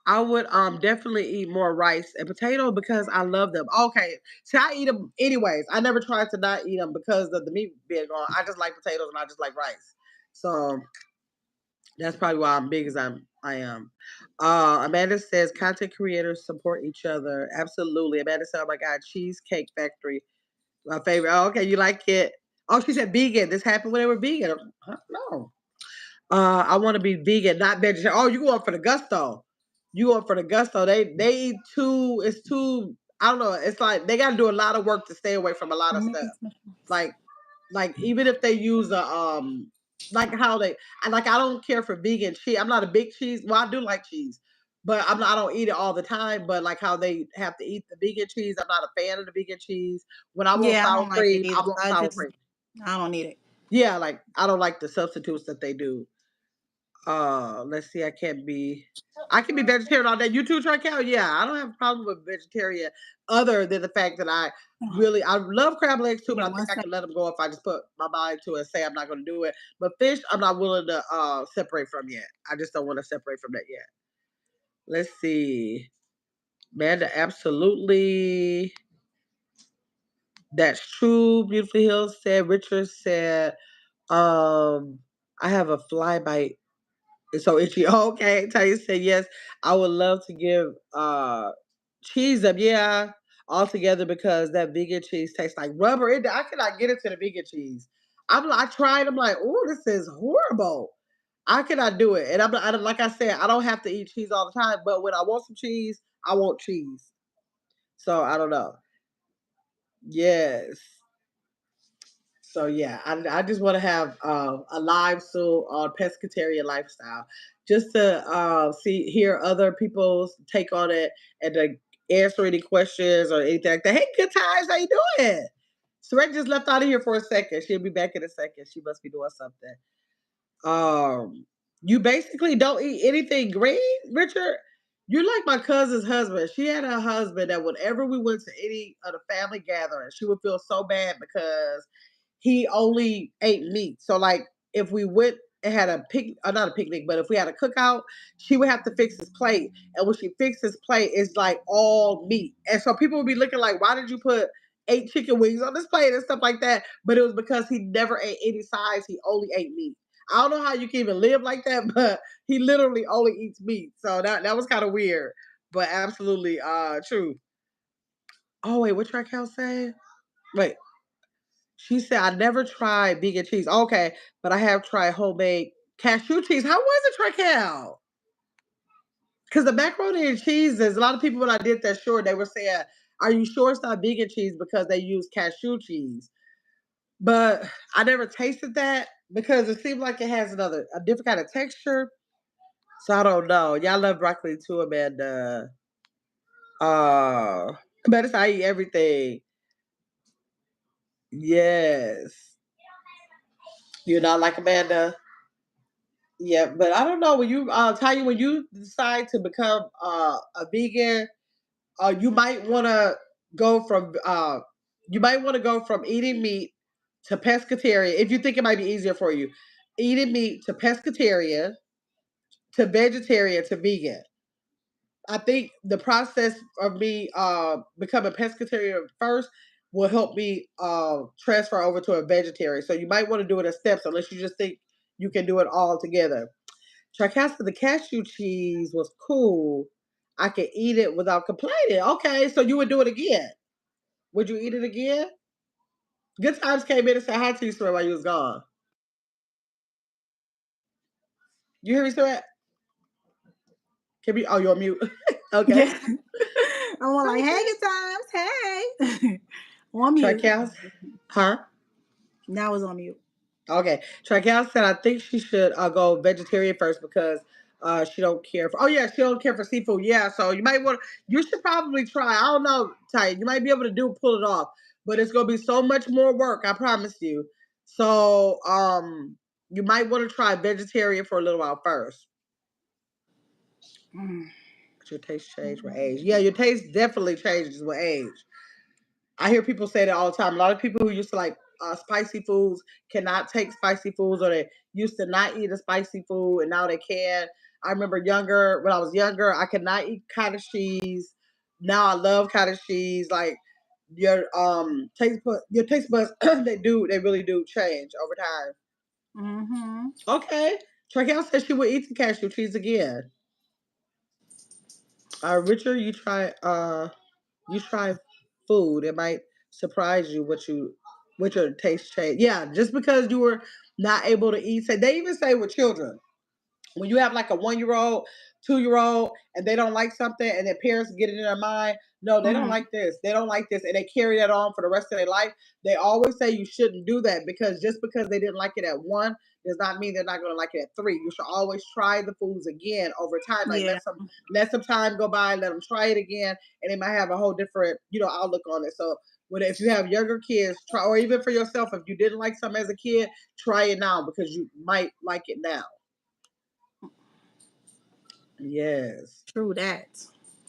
I would definitely eat more rice and potato because I love them. Okay. So I eat them anyways. I never tried to not eat them because of the meat being gone. I just like potatoes and I just like rice. So that's probably why I'm big as I am. Amanda says content creators support each other. Absolutely. Amanda said, oh my God, Cheesecake Factory. My favorite. Oh, okay, you like it. Oh, she said vegan. This happened when they were vegan. Huh? No. I want to be vegan, not vegetarian. Oh, you going for the gusto. You going for the gusto. They eat too, it's too, I don't know. It's like they gotta do a lot of work to stay away from a lot of I'm stuff. making some mushrooms. Like even if they use a like how they I don't care for vegan cheese. I'm not a big cheese. Well, I do like cheese, but I don't eat it all the time. But like how they have to eat the vegan cheese, I'm not a fan of the vegan cheese. When I want Yeah, I sour don't like it cream, I either. want I sour just, cream. I don't need it. Yeah, like I don't like the substitutes that they do. Let's see, I can be vegetarian all day. You too, Trical? Yeah, I don't have a problem with vegetarian other than the fact that I love crab legs too, but Yeah, I one think I second. can let them go if I just put my mind to it and say I'm not gonna do it. But fish, I'm not willing to separate from yet. I just don't want to separate from that yet. Let's see. Amanda, absolutely. That's true. Beautiful Hills said, Richard said, um, I have a fly bite. It's so itchy. Oh, okay. Tanya said yes. I would love to give cheese up, yeah, altogether because that vegan cheese tastes like rubber. I cannot get into the vegan cheese. I tried. I'm like, oh, this is horrible. I cannot do it. And like I said, I don't have to eat cheese all the time. But when I want some cheese, I want cheese. So I don't know. Yes. So yeah, I just want to have a live soul on pescatarian lifestyle, just to hear other people's take on it and to answer any questions or anything like that. Hey, good times, how you doing? Sarek just left out of here for a second. She'll be back in a second. She must be doing something. Um, you basically don't eat anything green, Richard. You're like my cousin's husband. She had a husband that whenever we went to any of the family gatherings, she would feel so bad because he only ate meat. So like if we went and had a not a picnic, but if we had a cookout, she would have to fix his plate. And when she fixed his plate, it's like all meat. And so people would be looking like, why did you put 8 chicken wings on this plate and stuff like that? But it was because he never ate any sides. He only ate meat. I don't know how you can even live like that, but he literally only eats meat. So that was kind of weird, but absolutely true. Oh wait, what Raquel say? Wait, she said I never tried vegan cheese. Okay, but I have tried homemade cashew cheese. How was it, Raquel? Because the macaroni and cheese, there's a lot of people when I did that sure they were saying, "Are you sure it's not vegan cheese because they use cashew cheese?" But I never tasted that because it seemed like it has a different kind of texture. So I don't know. Y'all love broccoli too, Amanda. Uh, Amanda said I eat everything. Yes. You're not like Amanda. Yeah, but I don't know when you tell you when you decide to become a vegan, you might want to go from eating meat to pescatarian if you think it might be easier for you. Eating meat to pescatarian to vegetarian to vegan. I think the process of me becoming pescatarian first will help me transfer over to a vegetarian. So you might want to do it in steps unless you just think you can do it all together. Tricasta, the cashew cheese was cool. I could eat it without complaining. Okay, so you would do it again. Would you eat it again? Good times came in and said hi to you, sir, while you was gone. You hear me, sir? Can be? Oh, you're on mute. Okay. Yeah. I'm all like, hey, Okay. good times. Hey. On mute. Tricasta, huh? Now it's on mute. Okay. Traquel said I think she should go vegetarian first because she don't care for. Oh yeah, she don't care for seafood. Yeah, so you might want. You should probably try. I don't know, Ty. You might be able to pull it off, but it's gonna be so much more work. I promise you. So you might want to try vegetarian for a little while first. Mm. But your taste change with age. Yeah, your taste definitely changes with age. I hear people say that all the time. A lot of people who used to like spicy foods cannot take spicy foods, or they used to not eat a spicy food, and now they can. I remember when I was younger, I could not eat cottage cheese. Now I love cottage cheese. Like your taste buds, they really do change over time. Mm-hmm. Okay, Traquel said she would eat the cashew cheese again. Richard, you try food, it might surprise you what your taste change. Yeah, just because you were not able to eat. Say they even say with children, when you have like a 1 year old, 2 year old, and they don't like something, and their parents get it in their mind, no, they don't Mm-hmm. like this. They don't like this, and they carry that on for the rest of their life. They always say you shouldn't do that because just because they didn't like it at one does not mean they're not going to like it at three. You should always try the foods again over time. Like Yeah. let some time go by, let them try it again, and they might have a whole different outlook on it. So if you have younger kids, try, or even for yourself, if you didn't like something as a kid, try it now because you might like it now. Yes. True that.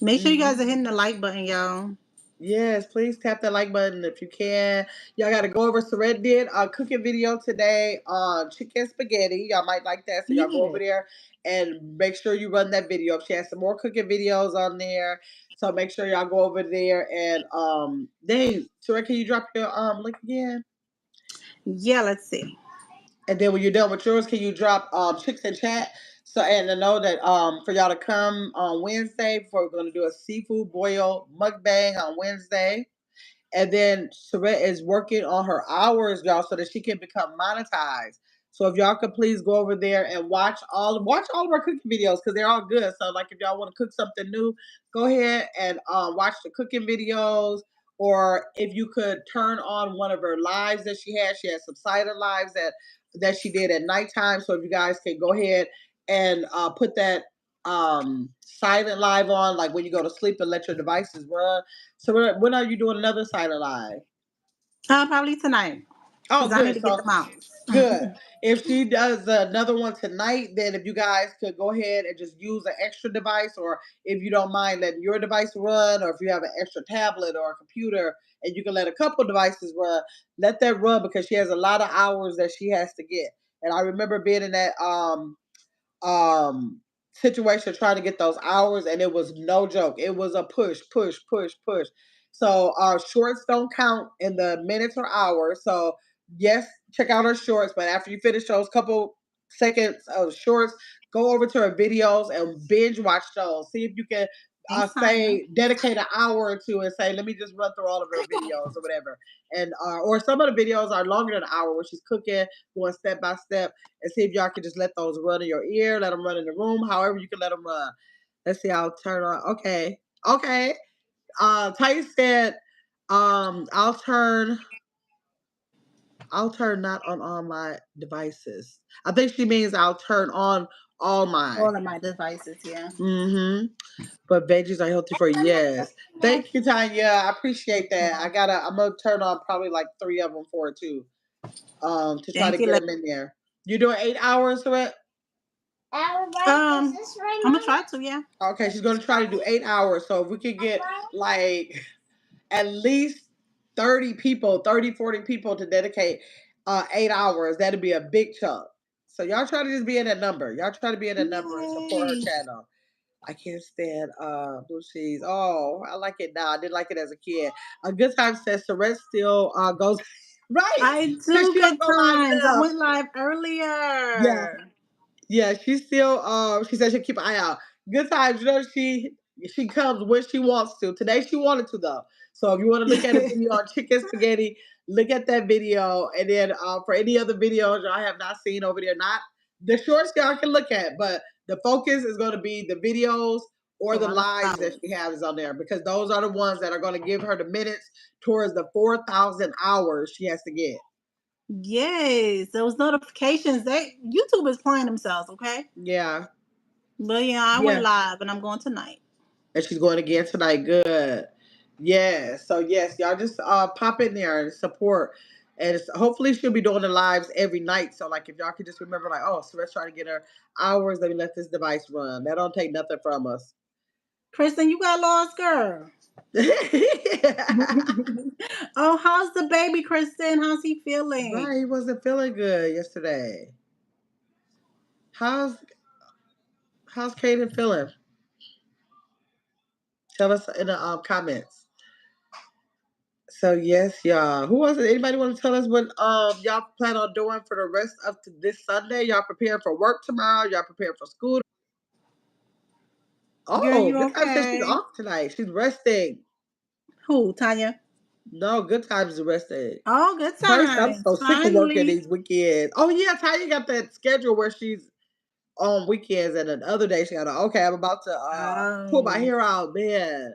Make sure you guys Hmm. are hitting the like button, y'all. Yes, please tap that like button if you can. Y'all got to go over. Saret did a cooking video today on chicken spaghetti. Y'all might like that, so y'all go over Yeah. there and make sure you run that video. She has some more cooking videos on there, so make sure y'all go over there and dang, Saret, can you drop your link again? Yeah, let's see. And then when you're done with yours, can you drop chicks in chat? So and to know that for y'all to come on Wednesday, before we're gonna do a seafood boil mukbang on Wednesday. And then Saret is working on her hours, y'all, so that she can become monetized. So if y'all could please go over there and watch all of our cooking videos because they're all good. So like if y'all want to cook something new, go ahead and watch the cooking videos. Or if you could turn on one of her lives that she has some silent lives that she did at nighttime. So if you guys can go ahead and put that silent live on, like when you go to sleep and let your devices run. So when are you doing another silent live? Probably tonight. Oh, Because I need good. to get So them out. good. If she does another one tonight, then if you guys could go ahead and just use an extra device, or if you don't mind letting your device run, or if you have an extra tablet or a computer and you can let a couple devices run, let that run because she has a lot of hours that she has to get. And I remember being in that um situation trying to get those hours, and it was no joke. It was a push, push, push, push. So our shorts don't count in the minutes or hours. So yes, check out our shorts, but after you finish those couple seconds of shorts, go over to our videos and binge watch those. See if you can Thanks, Tanya. say dedicate an hour or two and say, let me just run through all of her videos or whatever. And or some of the videos are longer than an hour where she's cooking, going step by step, and see if y'all can just let those run in your ear, let them run in the room, however you can let them run. Let's see. I'll turn on. Okay. Okay. Tice said, I'll turn not on all my devices. I think she means I'll turn on all my. All of my devices, yeah. Mm-hmm. But veggies are healthy for you. Yes. Thank you, Tanya. I appreciate that. I'm gonna turn on probably like 3 of them for it too. To try to Thank you. get them in there. You doing 8 hours to it? I'm gonna try to, yeah. Okay, she's gonna try to do 8 hours. So if we could get like at least 30 people, 30, 40 people to dedicate 8 hours, that'd be a big chunk. So y'all try to just be in that number. Y'all try to be in that number and support her Yay. channel. I can't stand blue cheese. Oh, I like it now. I didn't like it as a kid. A good time says Saret still goes right I because do she don't good go live times. I enough. went live Yeah, earlier. Yeah, she's still she said she'll keep an eye out. Good times, she comes when she wants to. Today she wanted to though. So if you want to look at a video on chicken spaghetti, look at that video. And then for any other videos y'all have not seen over there, not the shorts y'all can look at, but the focus is going to be the videos or the On the lives that flowers. she has on there because those are the ones that are going to give her the minutes towards the 4,000 hours she has to get. Yes, those notifications. YouTube is playing themselves. Okay, Yeah. but yeah, I went Yeah. live and I'm going tonight. And she's going again tonight. Good. Yeah. So yes, y'all just pop in there and support. And hopefully she'll be doing the lives every night. So like if y'all can just remember like, oh, so let's try to get her hours, let me let this device run. That don't take nothing from us. Kristen, you got lost, girl. Oh, how's the baby, Kristen? How's he feeling? Right, he wasn't feeling good yesterday. How's how's Kaden feeling? Tell us in the comments. So yes, y'all. Who was it? Anybody want to tell us what y'all plan on doing for the rest of this Sunday? Y'all preparing for work tomorrow? Y'all preparing for school? Girl, Oh, you Good Times says she's okay? off tonight. She's resting. Who, Tanya? No, Good Times is resting. Oh, good First, I'm times. so sick of working Finally. these weekends. Oh yeah, Tanya got that schedule where she's on weekends, and then the other day she got okay. I'm about to pull my Oh, hair out, man.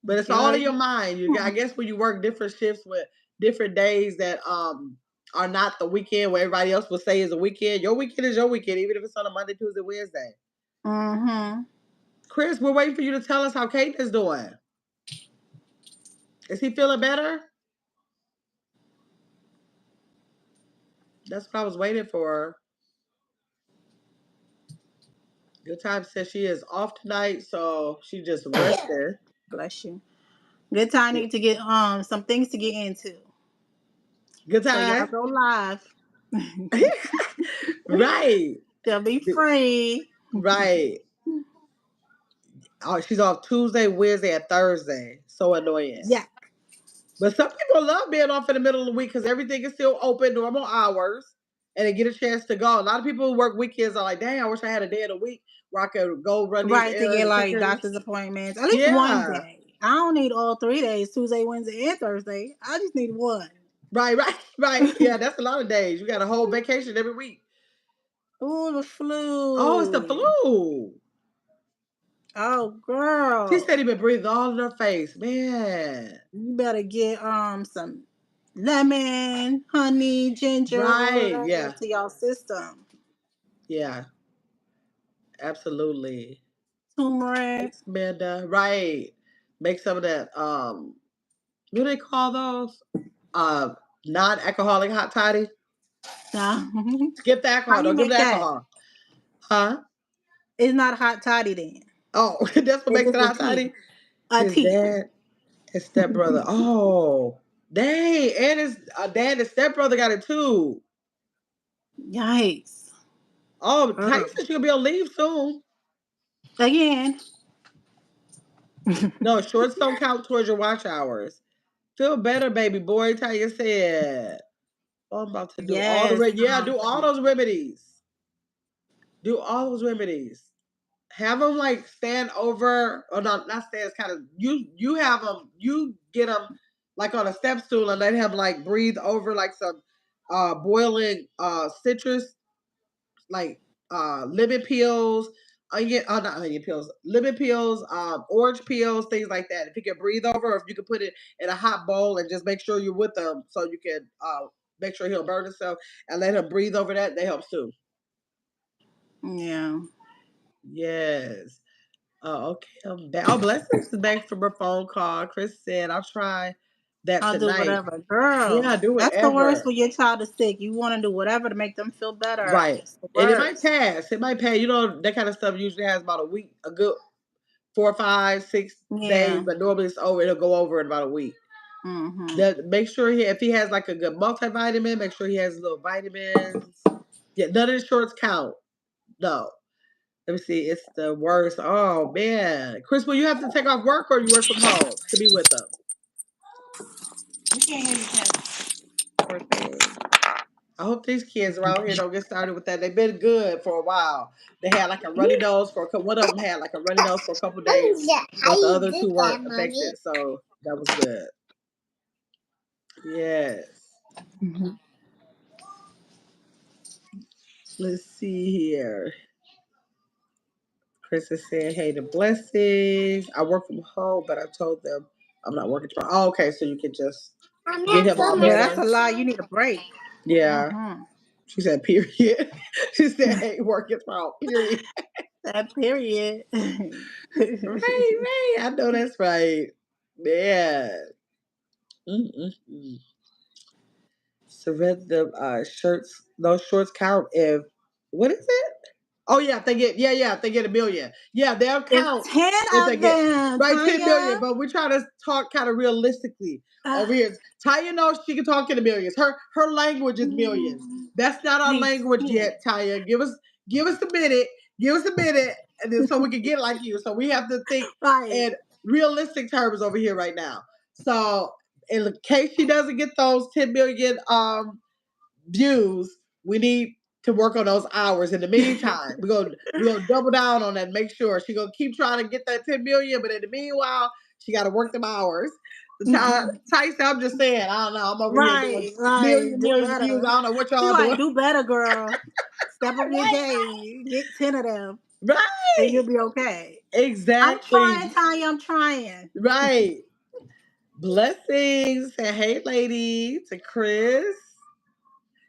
But it's all girl. in your mind. I guess when you work different shifts with different days that are not the weekend where everybody else will say is a weekend. Your weekend is your weekend, even if it's on a Monday, Tuesday, Wednesday. Mm-hmm. Chris, we're waiting for you to tell us how Kate is doing. Is he feeling better? That's what I was waiting for. Good Time says she is off tonight, so she just rested. Bless you. Good time need to get some things to get into. Good So y'all Time, go live. right, They'll be free. right. Oh, she's off Tuesday, Wednesday, and Thursday. So annoying. Yeah. But some people love being off in the middle of the week because everything is still open, normal hours, and they get a chance to go. A lot of people who work weekends are like, dang, I wish I had a day of the week where I could go run these Right, to get errands and take like care of this. doctor's appointments. At least one Yeah. day. I don't need all 3 days, Tuesday, Wednesday, and Thursday. I just need one. Right, right, right. Yeah, that's a lot of days. You got a whole vacation every week. Ooh, the Oh, it's the flu. flu. Oh, She said girl. he been breathing all in her face. Man. You better get some lemon, honey, ginger, all of Right. that Yeah. into y'all system. Yeah. Absolutely. Turmeric. Thanks, Amanda. Right. Make some of that what do they call those? Uh, non-alcoholic hot toddy. Nah. Skip the How alcohol. you Don't give make the that? alcohol. Huh? It's not hot toddy then. Oh, that's what It's makes it just a hot tea. toddy. A His tea. dad, his stepbrother. Oh, dang! And his dad and stepbrother got it too. Yikes. Oh, Tyson Girl. said she gonna be on leave soon. Again. No, shorts don't count towards your watch hours. Feel better, baby boy. Tanya said. Oh, I'm about to do all the Yes. yeah, do all those remedies. Do all those remedies. Have them like stand over or not stand. It's kind of you have them, you get them like on a step stool and let him like breathe over like some boiling citrus, like lemon peels, onion not onion peels, lemon peels, orange peels, things like that. If you can breathe over, or if you can put it in a hot bowl and just make sure you're with them so you can make sure he'll burn himself and let him breathe over that helps too. Yeah. Yes. Oh, okay. I'm back. Oh, Blessings is back from her phone call. Chris said, I'll try that I'll do tonight. whatever. Yeah, Girl. do That's the worst whatever. when your child is sick. You want to do whatever to make them feel better. Right. It's the And it might worst. pass. It might pass. You know, that kind of stuff usually has about a week, a good 4, 5, 6 days, Yeah. but normally it's over. It'll go over in about a week. Mm-hmm. That make sure if he has like a good multivitamin, make sure he has little vitamins. Yeah, none of the shorts count. No. Let me see. It's the worst. Oh man. Chris, will you have to take off work or you work from home to be with them? We can't hear you, Ken. Poor thing. I hope these kids around here don't get started with that. They've been good for a while. They had like a runny nose for a couple. One of them had like a runny nose for a couple days, How but the you other do two that, weren't mommy? affected, so that was good. Yes. Mhm. Let's see here. Chris is saying, "Hey, the blessings. I work from home, but I told them I'm not working tomorrow." Oh, okay, so you can just I'm get not him all from Yeah, that's better. a lot. You need a break. Yeah. Hmm. She said, "Period." She said, "Hey, working tomorrow." Period. That period. Right, right. I know that's right. Yeah. Mm-mm-mm. So read the shirts. Those shorts count if what is it? Oh yeah, if they get if they get a million. Yeah, they'll It's count 10 if they of get them, right 10 million. Tanya. But we're trying to talk kind of realistically over Uh, here. Taya knows she can talk in the millions. Her language is millions. That's not our need language 10. yet, Taya. Give us a minute. Give us a minute, and then so we can get like you. So we have to think Right. in realistic terms over here right now. So in case she doesn't get those 10 million views, we need to work on those hours. In the meantime, we're gonna double down on that. Make sure she gonna keep trying to get that 10 million, but in the meanwhile, she got to work them hours. The Tyson, I'm just saying, I don't know. I'm over here doing Right, right. million Do million views. better. I don't know what She y'all like, doing. do better, girl. Step up your Right. game. Get 10 of them, and you'll Right, be okay. I'm trying, exactly, Tanya. I'm trying. right. Blessings and hey, lady, to Chris.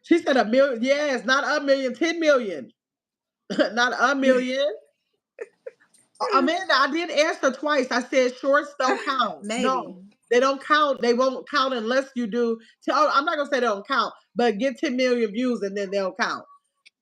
She said a million. Yes, not a million, 10 million, not a million. Amanda, I did answer twice. I said shorts don't count. Maybe. No, they don't count. They won't count unless you do. I'm not gonna say they don't count, but get 10 million views and then they'll count.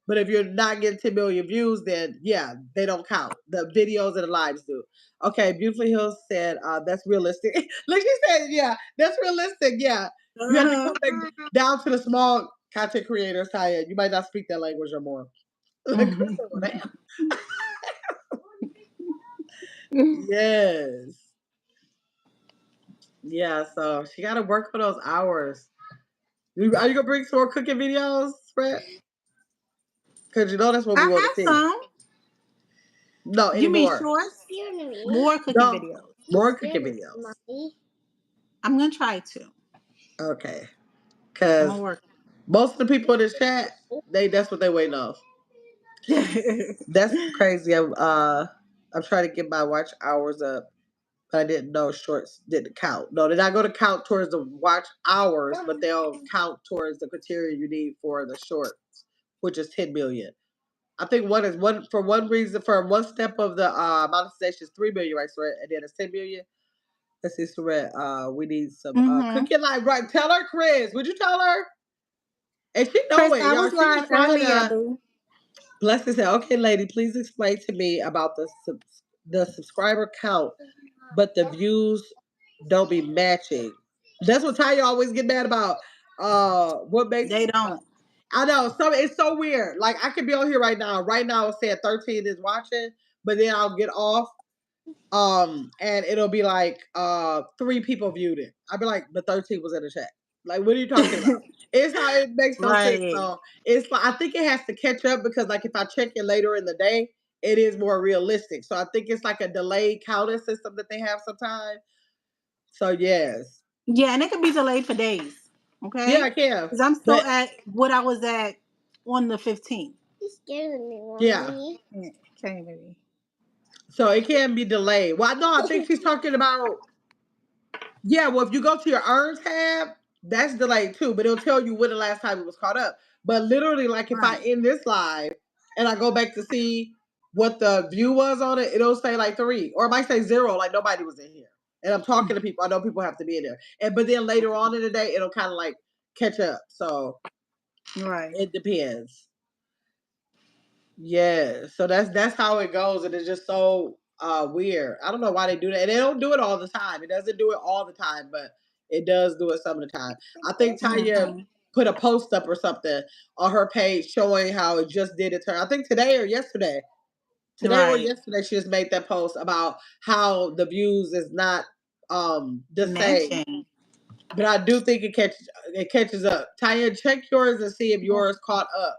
But if you're not getting 10 million views, then yeah, they don't count. The videos and the lives do. Okay, Beautiful Hills said that's realistic. Look, she said, yeah, that's realistic. Yeah, you have to Uh-huh. come back down to the small content creators. Taya, you might not speak that language or more. Like, Chris said, well, damn. Yes. Yeah, so she got to work for those hours. Are you gonna bring some more cooking videos, Fred? Because you know that's what I we want to have see. some. No, You mean anymore. shorts? Excuse me. More cooking No, videos. more Excuse cooking me, videos. mommy. I'm gonna try to. Okay, I'm because gonna work. most of the people in the chat, that's what they waiting on. That's crazy. I'm trying to get my watch hours up, but I didn't know shorts didn't count. No, they're not going to count towards the watch hours, but they'll count towards the criteria you need for the shorts, which is 10 million. I think one is one for one reason for one step of the monetization is 3 million, right? So and then it's 10 million. Let's see, Surette. We need some Hmm. cooking live, right? Tell her, Chris. Would you tell her? And she know Chris, it, I y'all. was She is live trying earlier, to boo. bless this. Okay, lady, please explain to me about the subscriber count, but the views don't be matching. That's what Tanya always get mad about. What makes They don't. I know. It's so weird. Like I could be on here right now. Right now it's saying 13 is watching, but then I'll get off. And it'll be like 3 people viewed it. I'll be like, the 13 was in the chat. Like, what are you talking about? It's how it makes no sense. Right. So it's like I think it has to catch up because like if I check it later in the day, it is more realistic. So I think it's like a delayed counting system that they have sometimes. So yes. Yeah, and it could be delayed for days. Yeah, I Okay? can. Because I'm still But at what I was at on the 15th. He's scaring me, yeah. mommy. Yeah, okay, baby. So it can be delayed. Well, no, I think she's talking about yeah, well, if you go to your earn tab, that's delayed too, but it'll tell you when the last time it was caught up. But literally, like if I Right. end this live and I go back to see what the view was on it, it'll say like 3, or it might say 0, like nobody was in here. And I'm talking to people. I know people have to be in there. And but then later on in the day, it'll kind of like catch up. So Right. it depends. Yeah, so that's how it goes, and it's just so weird. I don't know why they do that. And they don't do it all the time. It doesn't do it all the time, but it does do it some of the time. I think Tanya Hmm. put a post up or something on her page showing how it just did it to her. I think today or yesterday. Today or Right. yesterday she just made that post about how the views is not the same. Matching. but I do think it catches up. Taya, check yours and see if yours caught up.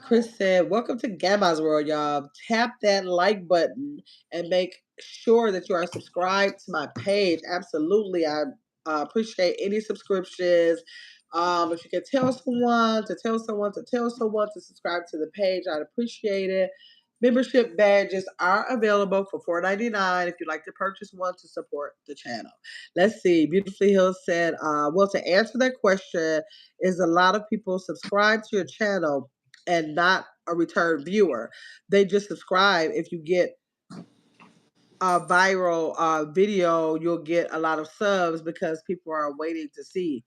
Chris said, "Welcome to Gamma's World, y'all. Tap that like button and make sure that you are subscribed to my page. Absolutely, I appreciate any subscriptions. If you could tell someone to tell someone to tell someone to subscribe to the page, I'd appreciate it. Membership badges are available for $4.99 if you'd like to purchase one to support the channel. Let's see. Beautifully Hill said, well, to answer that question, is a lot of people subscribe to your channel and not a return viewer. They just subscribe. If you get a viral video, you'll get a lot of subs because people are waiting to see.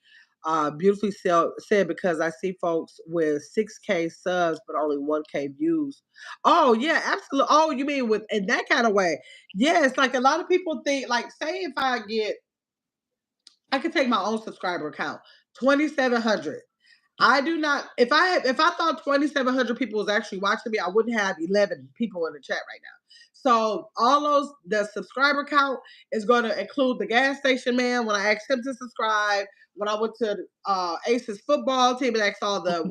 Beautifully said, because I see folks with 6K subs but only 1K views. Oh yeah, absolutely. Oh, you mean with in that kind of way? Yes, like a lot of people think. Like, say if I could take my own subscriber count, 2,700. I do not. If I thought 2,700 people was actually watching me, I wouldn't have 11 people in the chat right now. So all those the subscriber count is going to include the gas station man when I asked him to subscribe. When I went to Ace's football team and asked all the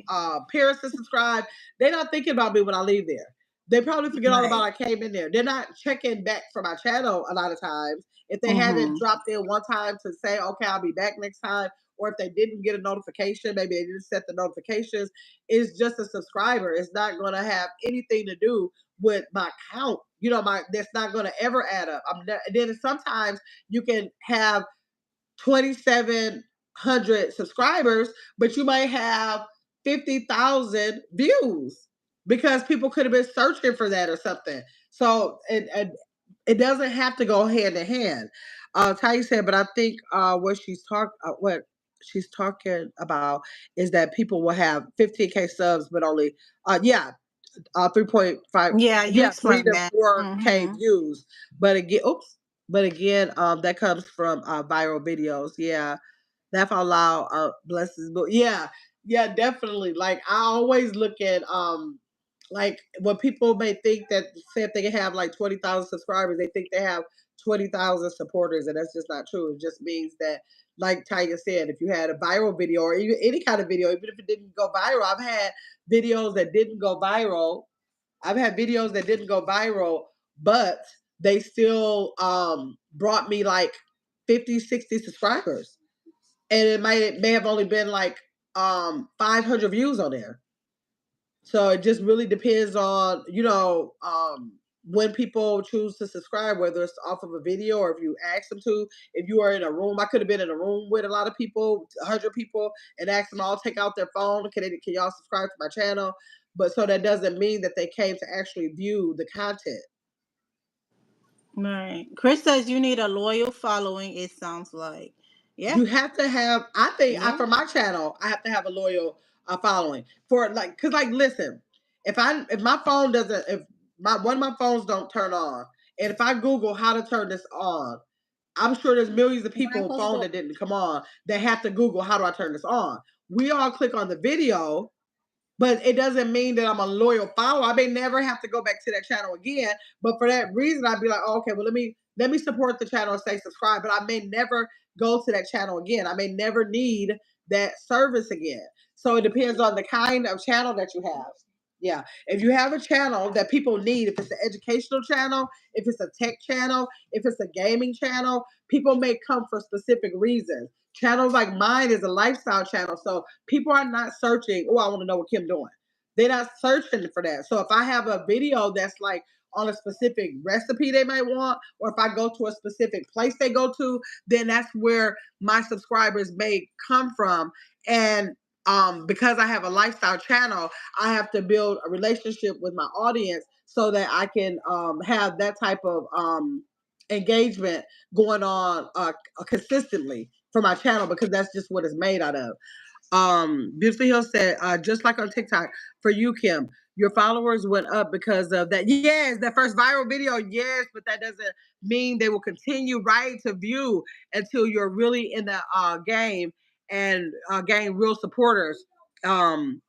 parents to subscribe, they're not thinking about me when I leave there. They probably forget all about Right. I came in there. They're not checking back for my channel a lot of times. If they haven't Mm-hmm. dropped in one time to say, okay, I'll be back next time, or if they didn't get a notification, maybe they didn't set the notifications. It's just a subscriber. It's not going to have anything to do with my count. That's not going to ever add up. Then sometimes you can have 2,700 subscribers, but you might have 50,000 views because people could have been searching for that or something. So it doesn't have to go hand in hand. Tai said, but I think what she's talking about is that people will have 15K subs, but only yeah, 3.5, Yeah, you yeah, three explained to that. four K Mm-hmm. views. But again, oops, but again, that comes from viral videos. Yeah, laugh out loud, blessings. But yeah, yeah, definitely. Like I always look at like when people may think that, say if they have like 20,000 subscribers, they think they have 20,000 supporters, and that's just not true. It just means that, like Tiger said, if you had a viral video or even any kind of video, even if it didn't go viral, videos that didn't go viral. I've had videos that didn't go viral, but they still brought me like 50, 60 subscribers, and it may have only been like 500 views on there. So it just really depends on when people choose to subscribe, whether it's off of a video or if you ask them to. If you are in a room, I could have been in a room with a lot of people, 100 people, and asked them all to take out their phone. Can y'all subscribe to my channel? But so that doesn't mean that they came to actually view the content. Right. Chris says you need a loyal following. It sounds like, yeah, You have to have. I think yeah. for my channel, I have to have a loyal following for like, cause like, listen, if my phone doesn't, if my one of my phones don't turn on, and if I Google how to turn this on, I'm sure there's millions of Brian, people close the phone door. that didn't come on that have to Google how do I turn this on. We all click on the video, but it doesn't mean that I'm a loyal follower. I may never have to go back to that channel again, but for that reason, I'd be like, oh, okay, well, let me support the channel and say subscribe. But I may never go to that channel again. I may never need that service again. So it depends on the kind of channel that you have. Yeah, if you have a channel that people need, if it's an educational channel, if it's a tech channel, if it's a gaming channel, people may come for specific reasons. Channels like mine is a lifestyle channel, so people are not searching. Oh, I want to know what Kim doing. They're not searching for that. So if I have a video that's like on a specific recipe they might want, or if I go to a specific place they go to, then that's where my subscribers may come from. And because I have a lifestyle channel, I have to build a relationship with my audience so that I can have that type of engagement going on consistently for my channel, because that's just what it's made out of. Beautiful Hill said, just like on TikTok, for you, Kim, your followers went up because of that. Yes, that first viral video, yes, but that doesn't mean they will continue right to view until you're really in the game and gain real supporters. Um,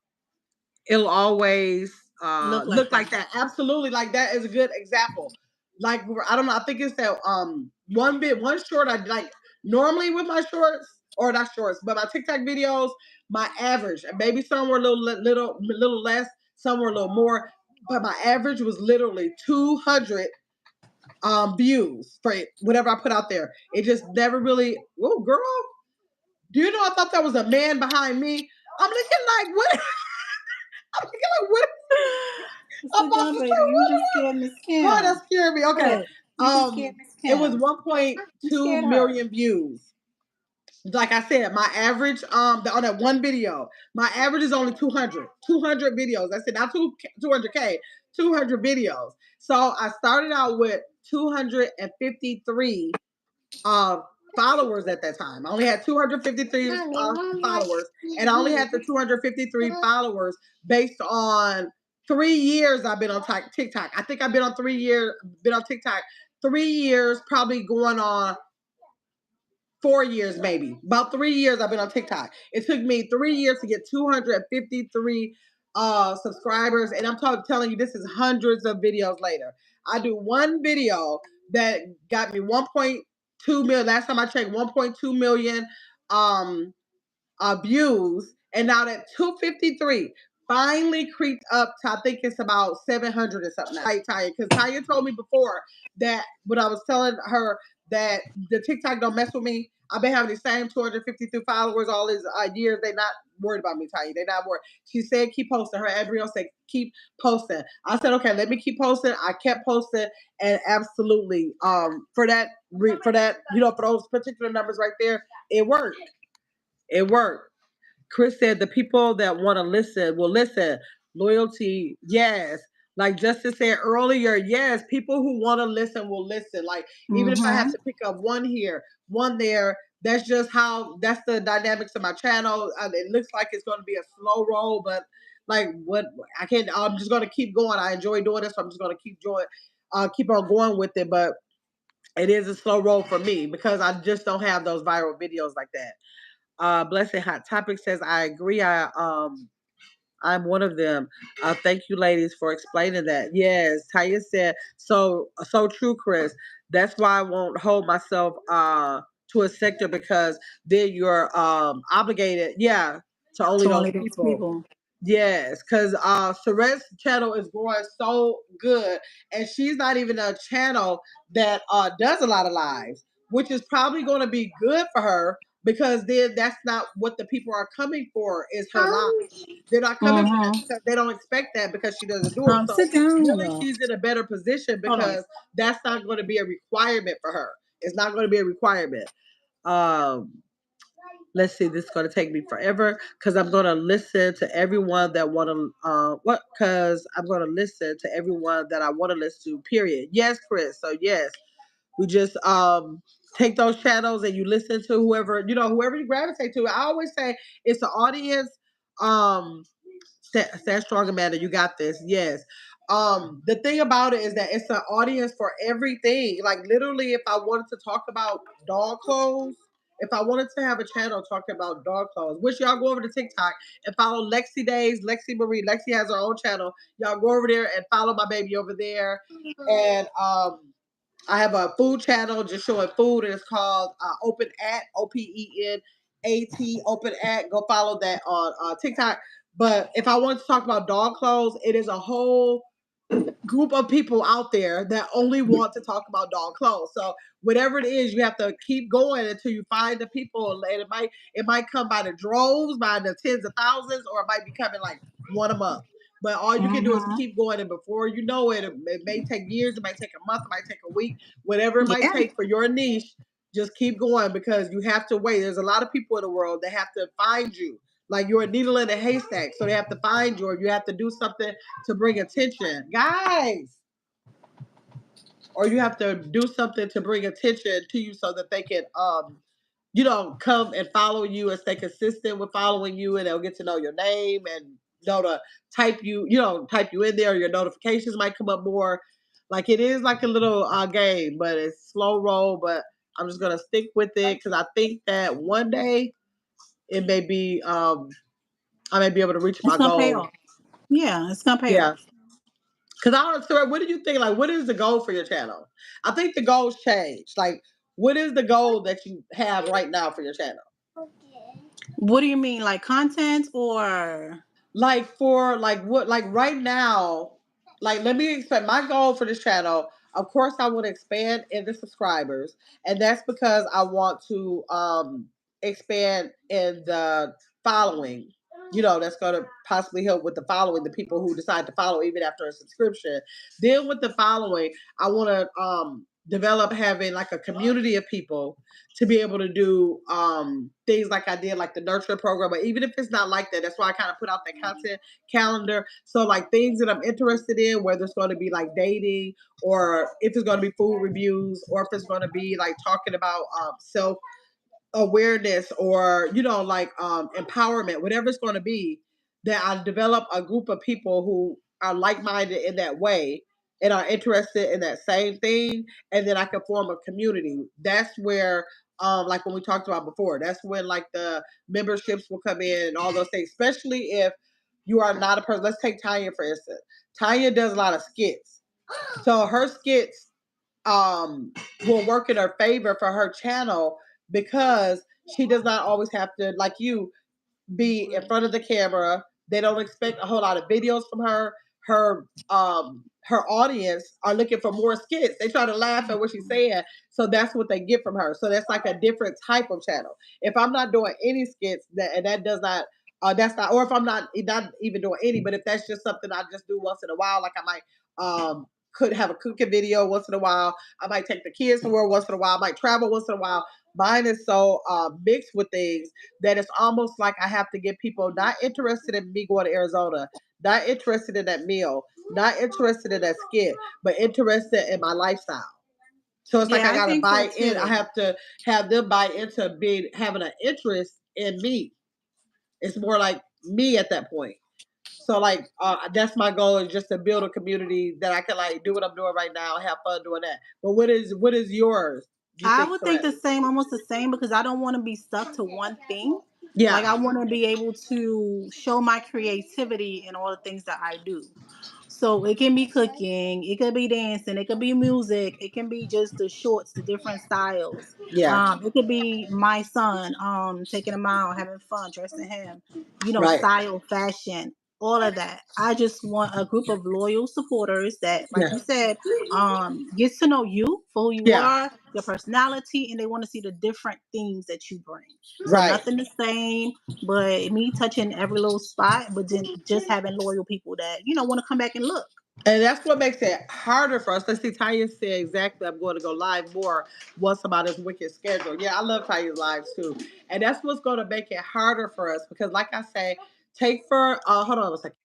it'll always Look like look that. like that. Absolutely, like that is a good example. Like I don't know, I think it's that one short I like. Normally with my shorts, or not shorts, but my TikTok videos, my average, and maybe some were a little less, some were a little more, but my average was literally 200 views for whatever I put out there. It just never really. Oh, girl, do you know? I thought that was a man behind me. I'm looking like what? I'm looking like what? I'm Sit about to down, say baby. You just what? scared Miss Oh, that Kim. scared me. Okay. What? You just scared Miss It was Kim. You 1.2 scared her. million views. Like I said, my average on that one video, my average is only 200 videos. I said not 200K, 200 videos. So I started out with 253 uh, followers at that time. I only had 253 followers, and I only had the 253 followers based on 3 years I've been on TikTok. I think I've been on 3 years, been on TikTok 3 years, probably going on 4 years, maybe about 3 years. I've been on TikTok. It took me 3 years to get 253 subscribers, and telling you this is hundreds of videos later. I do one video that got me 1.2 million. Last time I checked, 1.2 million um views, and now that 253 finally creeped up to, I think it's about 700 or something. Right, Tanya? Because Tanya told me before that when I was telling her that the TikTok don't mess with me. I've been having the same 253 followers all these years. They not worried about me, Tanya. They not worried. She said keep posting. Her Adriel said keep posting. I said okay, let me keep posting. I kept posting, and absolutely for that for those particular numbers right there, it worked. It worked. Chris said the people that want to listen will listen. Loyalty, yes. Like Justice said earlier, yes, people who want to listen will listen. Like even if I have Mm-hmm. to pick up one here, one there, that's just how that's the dynamics of my channel. It looks like it's going to be a slow roll, but like what I can't. I'm just going to keep going. I enjoy doing this, so I'm just going to keep on going with it. But it is a slow roll for me because I just don't have those viral videos like that. Blessed Hot Topic says, I agree. I'm one of them. Thank you, ladies, for explaining that. Yes, Taya said so true, Chris. That's why I won't hold myself to a sector because then you're obligated, yeah, to only To those only those people. people. Yes, because Suret's channel is growing so good, and she's not even a channel that does a lot of lives, which is probably going to be good for her because then that's not what the people are coming for is her lives. They're not coming for that Mm-hmm. because they don't expect that because she doesn't do them. So Sit down, really, y'all. she's in a better position Hold on. because that's not going to be a requirement for her. It's not going to be a requirement. Um, let's see, this is going to take me forever because I'm going to listen to everyone that want to what because I'm going to listen to everyone that I want to listen to, period. Yes, Chris. So yes, we just take those channels and you listen to whoever you gravitate to. I always say it's an audience. um Stand strong, Amanda. You got this. Yes. The thing about it is that it's an audience for everything. Like literally, if I wanted to talk about dog clothes, if I wanted to have a channel talking about dog clothes, which y'all go over to TikTok and follow Lexi Days, Lexi Marie. Lexi has her own channel. Y'all go over there and follow my baby over there. And I have a food channel just showing food, and it's called Open At OPENAT Open At. Go follow that on TikTok. But if I want to talk about dog clothes, it is a whole group of people out there that only want to talk about dog clothes. So whatever it is, you have to keep going until you find the people. And it might come by the droves, by the tens of thousands, or it might be coming like one a month. But all you can do is Mm-hmm. keep going, and before you know it, it may take years, it might take a month, it might take a week, whatever it might Yeah. take for your niche. Just keep going because you have to wait. There's a lot of people in the world that have to find you. Like you're a needle in a haystack, so they have to find you, or you have to do something to bring attention, guys, or you have to do something to bring attention to you so that they can come and follow you and stay consistent with following you, and they'll get to know your name and know to type you in there. Your notifications might come up more. Like it is like a little game, but it's slow roll. But I'm just gonna stick with it because I think that one day it may be I may be able to reach It's my gonna pay goal. off. Yeah, it's gonna pay Yeah. off. Because I don't, Sarah, what do you think? Like, what is the goal for your channel? I think the goals change. Like, What is the goal that you have right now for your channel? What do you mean, like content or? Like for like what like right now, like let me explain my goal for this channel. Of course I want to expand in the subscribers, and that's because I want to expand in the following. That's going to possibly help with the following, the people who decide to follow even after a subscription. Then with the following, I want to develop having like a community of people to be able to do things like I did, like the nurture program. But even if it's not like that, that's why I kind of put out that content calendar. So like things that I'm interested in, whether it's going to be like dating, or if it's going to be food reviews, or if it's going to be like talking about self awareness, or like empowerment, whatever it's going to be, that I develop a group of people who are like-minded in that way and are interested in that same thing, and then I can form a community. That's where like when we talked about before, that's when like the memberships will come in and all those things, especially if you are not a person. Let's take Tanya for instance. Tanya does a lot of skits, so her skits um will work in her favor for her channel, because she does not always have to, like you, be in front of the camera. They don't expect a whole lot of videos from her. Her audience are looking for more skits. They try to laugh at what she's saying. So that's what they get from her. So that's like a different type of channel. If I'm not doing any skits, that does not that's not, or if I'm not even doing any, but if that's just something I just do once in a while, like I might could have a cooking video once in a while. I might take the kids somewhere once in a while. I might travel once in a while. Mine is so mixed with things that it's almost like I have to get people not interested in me going to Arizona, not interested in that meal, not interested in that skit, but interested in my lifestyle. So it's like Yeah, I I gotta think so buy in. I too. have to have them buy into having an interest in me. It's more like me at that point. So like that's my goal, is just to build a community that I can like do what I'm doing right now and have fun doing that. But what is yours? You I think, would think threat? the same, almost the same, because I don't want to be stuck to one thing. Like Yeah, I want to be able to show my creativity in all the things that I do. So it can be cooking, it could be dancing, it could be music, it can be just the shorts, the different styles. yeah, It could be my son, taking him out, having fun, dressing him, right, style, fashion, all of that. I just want a group of loyal supporters that, like yeah, you said, gets to know you for who you yeah, are, your personality, and they want to see the different things that you bring. So right. nothing the same, but me touching every little spot, but then just having loyal people that want to come back and look. And that's what makes it harder for us. Let's see, Tanya said exactly, I'm going to go live more once about his wicked schedule. Yeah, I love Tanya's lives too. And that's what's going to make it harder for us, because like I say, take for, hold on a second.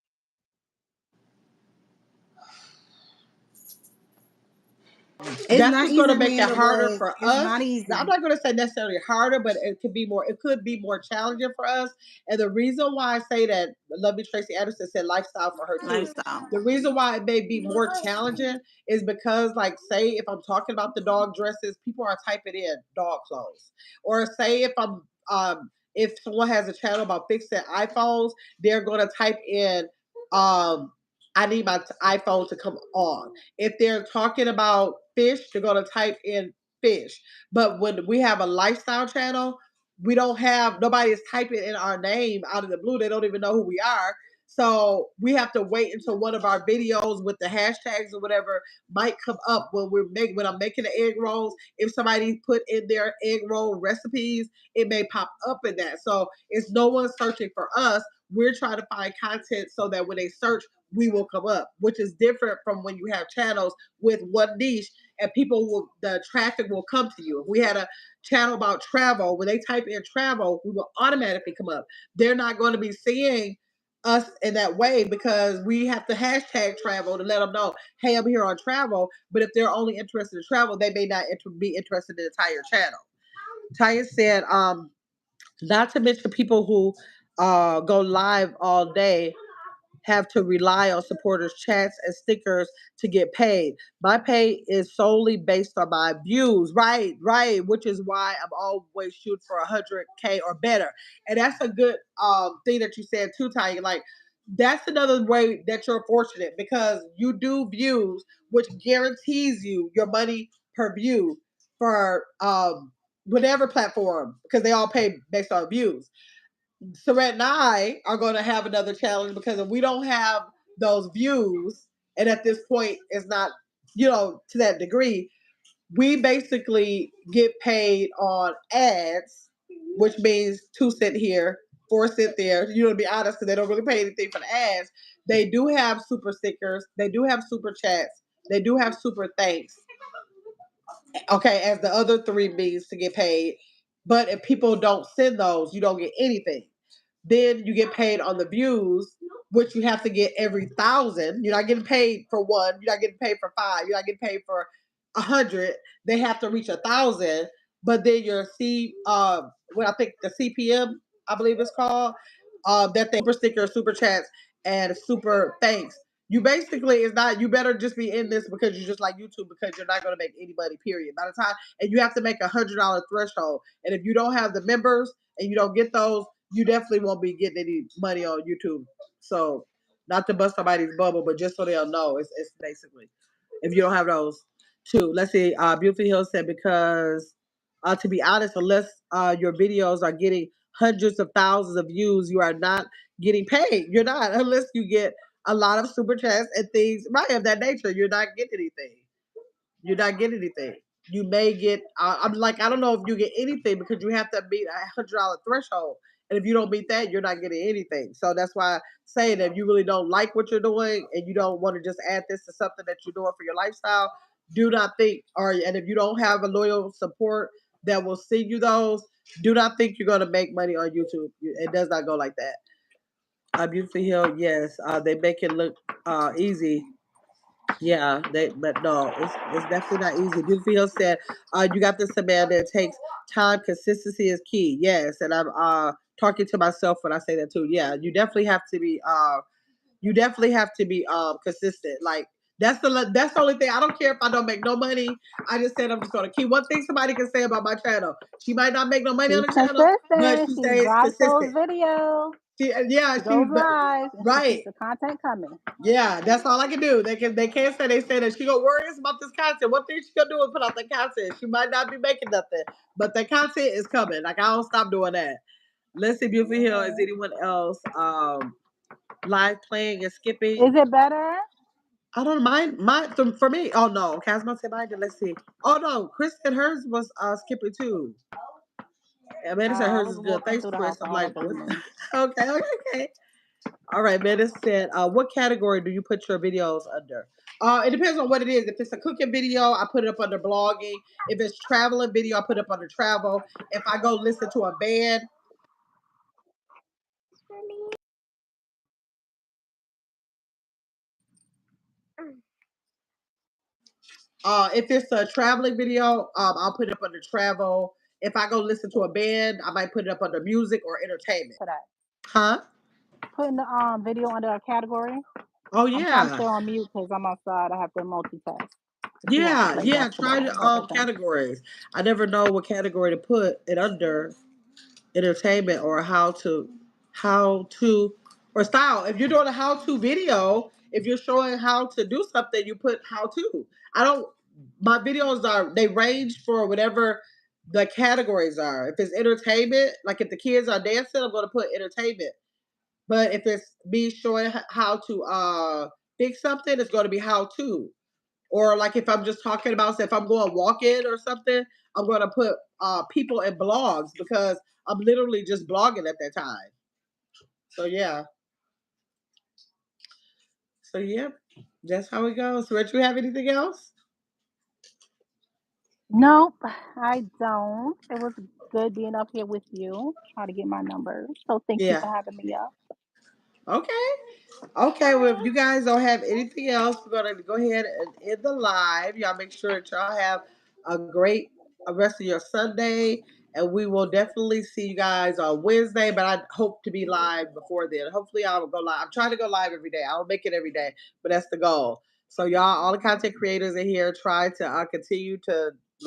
It's That's not what's going to easy make being it a harder blood. for It's us. not Now, I'm easy not going to say necessarily harder, but it could be more challenging for us. And the reason why I say that, Lovely Tracy Anderson said lifestyle for her too. lifestyle. The reason why it may be more challenging is because, like, say if I'm talking about the dog dresses, people are typing in dog clothes. Or say if someone has a channel about fixing iPhones, they're going to type in um I need my iPhone to come on. If they're talking about fish, they're going to type in fish. But when we have a lifestyle channel, we don't have, nobody is typing in our name out of the blue. They don't even know who we are. So we have to wait until one of our videos with the hashtags or whatever might come up when I'm making the egg rolls. If somebody put in their egg roll recipes, it may pop up in that. So it's no one searching for us. We're trying to find content so that when they search, we will come up, which is different from when you have channels with one niche and the traffic will come to you. If we had a channel about travel, when they type in travel, we will automatically come up. They're not going to be seeing us in that way because we have to hashtag travel to let them know, hey, I'm here on travel. But if they're only interested in travel, they may not be interested in the entire channel. Taya said, not to mention people who go live all day have to rely on supporters' chats and stickers to get paid. My pay is solely based on my views. Right, right. Which is why I'm always shooting for 100K or better. And that's a good thing that you said too, Ty. Like, that's another way that you're fortunate because you do views, which guarantees you your money per view. for whatever platform because they all pay based on views. Surrett and I are going to have another challenge because if we don't have those views, and at this point it's not, to that degree, we basically get paid on ads, which means 2 cent here, 4 cent there. To be honest, because they don't really pay anything for the ads. They do have super stickers. They do have super chats. They do have super thanks. Okay, as the other three means to get paid. But if people don't send those, you don't get anything. Then you get paid on the views, which you have to get every 1,000. You're not getting paid for one. You're not getting paid for five. You're not getting paid for 100. They have to reach 1,000. But then your what I think the CPM, I believe it's called, that they super sticker, super chats, and super thanks. You basically is not. You better just be in this because you just like YouTube because you're not going to make any money. Period. By the time, and you have to make $100 threshold. And if you don't have the members and you don't get those, you definitely won't be getting any money on YouTube. So, not to bust somebody's bubble, but just so they'll know, it's basically if you don't have those two. Let's see. Beautiful Hill said because, to be honest, unless your videos are getting hundreds of thousands of views, you are not getting paid. You're not unless you get a lot of super chats and things right of that nature. You're not getting anything. You're not getting anything. You may get. I'm like, I don't know if you get anything because you have to meet $100 threshold, and if you don't meet that, you're not getting anything. So that's why I say that if you really don't like what you're doing and you don't want to just add this to something that you're doing for your lifestyle, do not think. And if you don't have a loyal support that will send you those, do not think you're going to make money on YouTube. It does not go like that. Beautiful Hill, yes, they make it look easy. Yeah, but no, it's definitely not easy. Beautiful Hill said, you got this man that takes time, consistency is key. Yes, and I'm talking to myself when I say that too. Yeah, you definitely have to be consistent. Like that's the only thing. I don't care if I don't make no money. I just said I'm just gonna keep one thing somebody can say about my channel. She might not make no money on She's the channel, but consistent. she She stays drops those consistent. videos. Yeah, She goes live and she right. keeps the content coming. Yeah, that's all I can do. They can't say they say that she gonna worry us about this content. One thing she gonna do is put out the content. She might not be making nothing, but the content is coming. Like I don't stop doing that. Let's see, Beautiful Hill. Is anyone else live playing and skipping? Is it better? I don't mind. For me. Oh no, Casma said mine. Let's see. Oh no, Chris said hers was skipping too. Amanda said I hers was is good. walking Thanks, through the Chris. house. I I'm don't know like, if they what? hear me. Okay, okay, okay. All right, Amanda said, what category do you put your videos under? It depends on what it is. If it's a cooking video, I put it up under blogging. If it's traveling video, I put it up under travel. If I go listen to a band, if it's a traveling video, I'll put it up under travel. If I go listen to a band, I might put it up under music or entertainment. To that. Huh? Putting the video under a category. Oh I'm trying to yeah. stay on mute because I'm outside. I have to multitask. She wants to Yeah, play yeah. Try basketball. the But okay. categories. I never know what category to put it under entertainment or how to or style. If you're doing a how to video, if you're showing how to do something, you put how to. I don't my videos they range for whatever the categories are. If it's entertainment, like if the kids are dancing, I'm gonna put entertainment. But if it's me showing how to fix something, it's gonna be how to. Or like if I'm just talking about, say, if I'm going walking or something, I'm going to put people in blogs because I'm literally just blogging at that time. So yeah, so yeah, that's how it goes. Rich, you have anything else? Nope, I don't. It was good being up here with you. Try to get my numbers. So thank you Yeah. for having me up. Okay. Okay. Well, if you guys don't have anything else, we're gonna go ahead and end the live. Y'all make sure that y'all have a great rest of your Sunday, and we will definitely see you guys on Wednesday. But I hope to be live before then. Hopefully, I will go live. I'm trying to go live every day. I don't make it every day, but that's the goal. So y'all, all the content creators in here, try to continue to like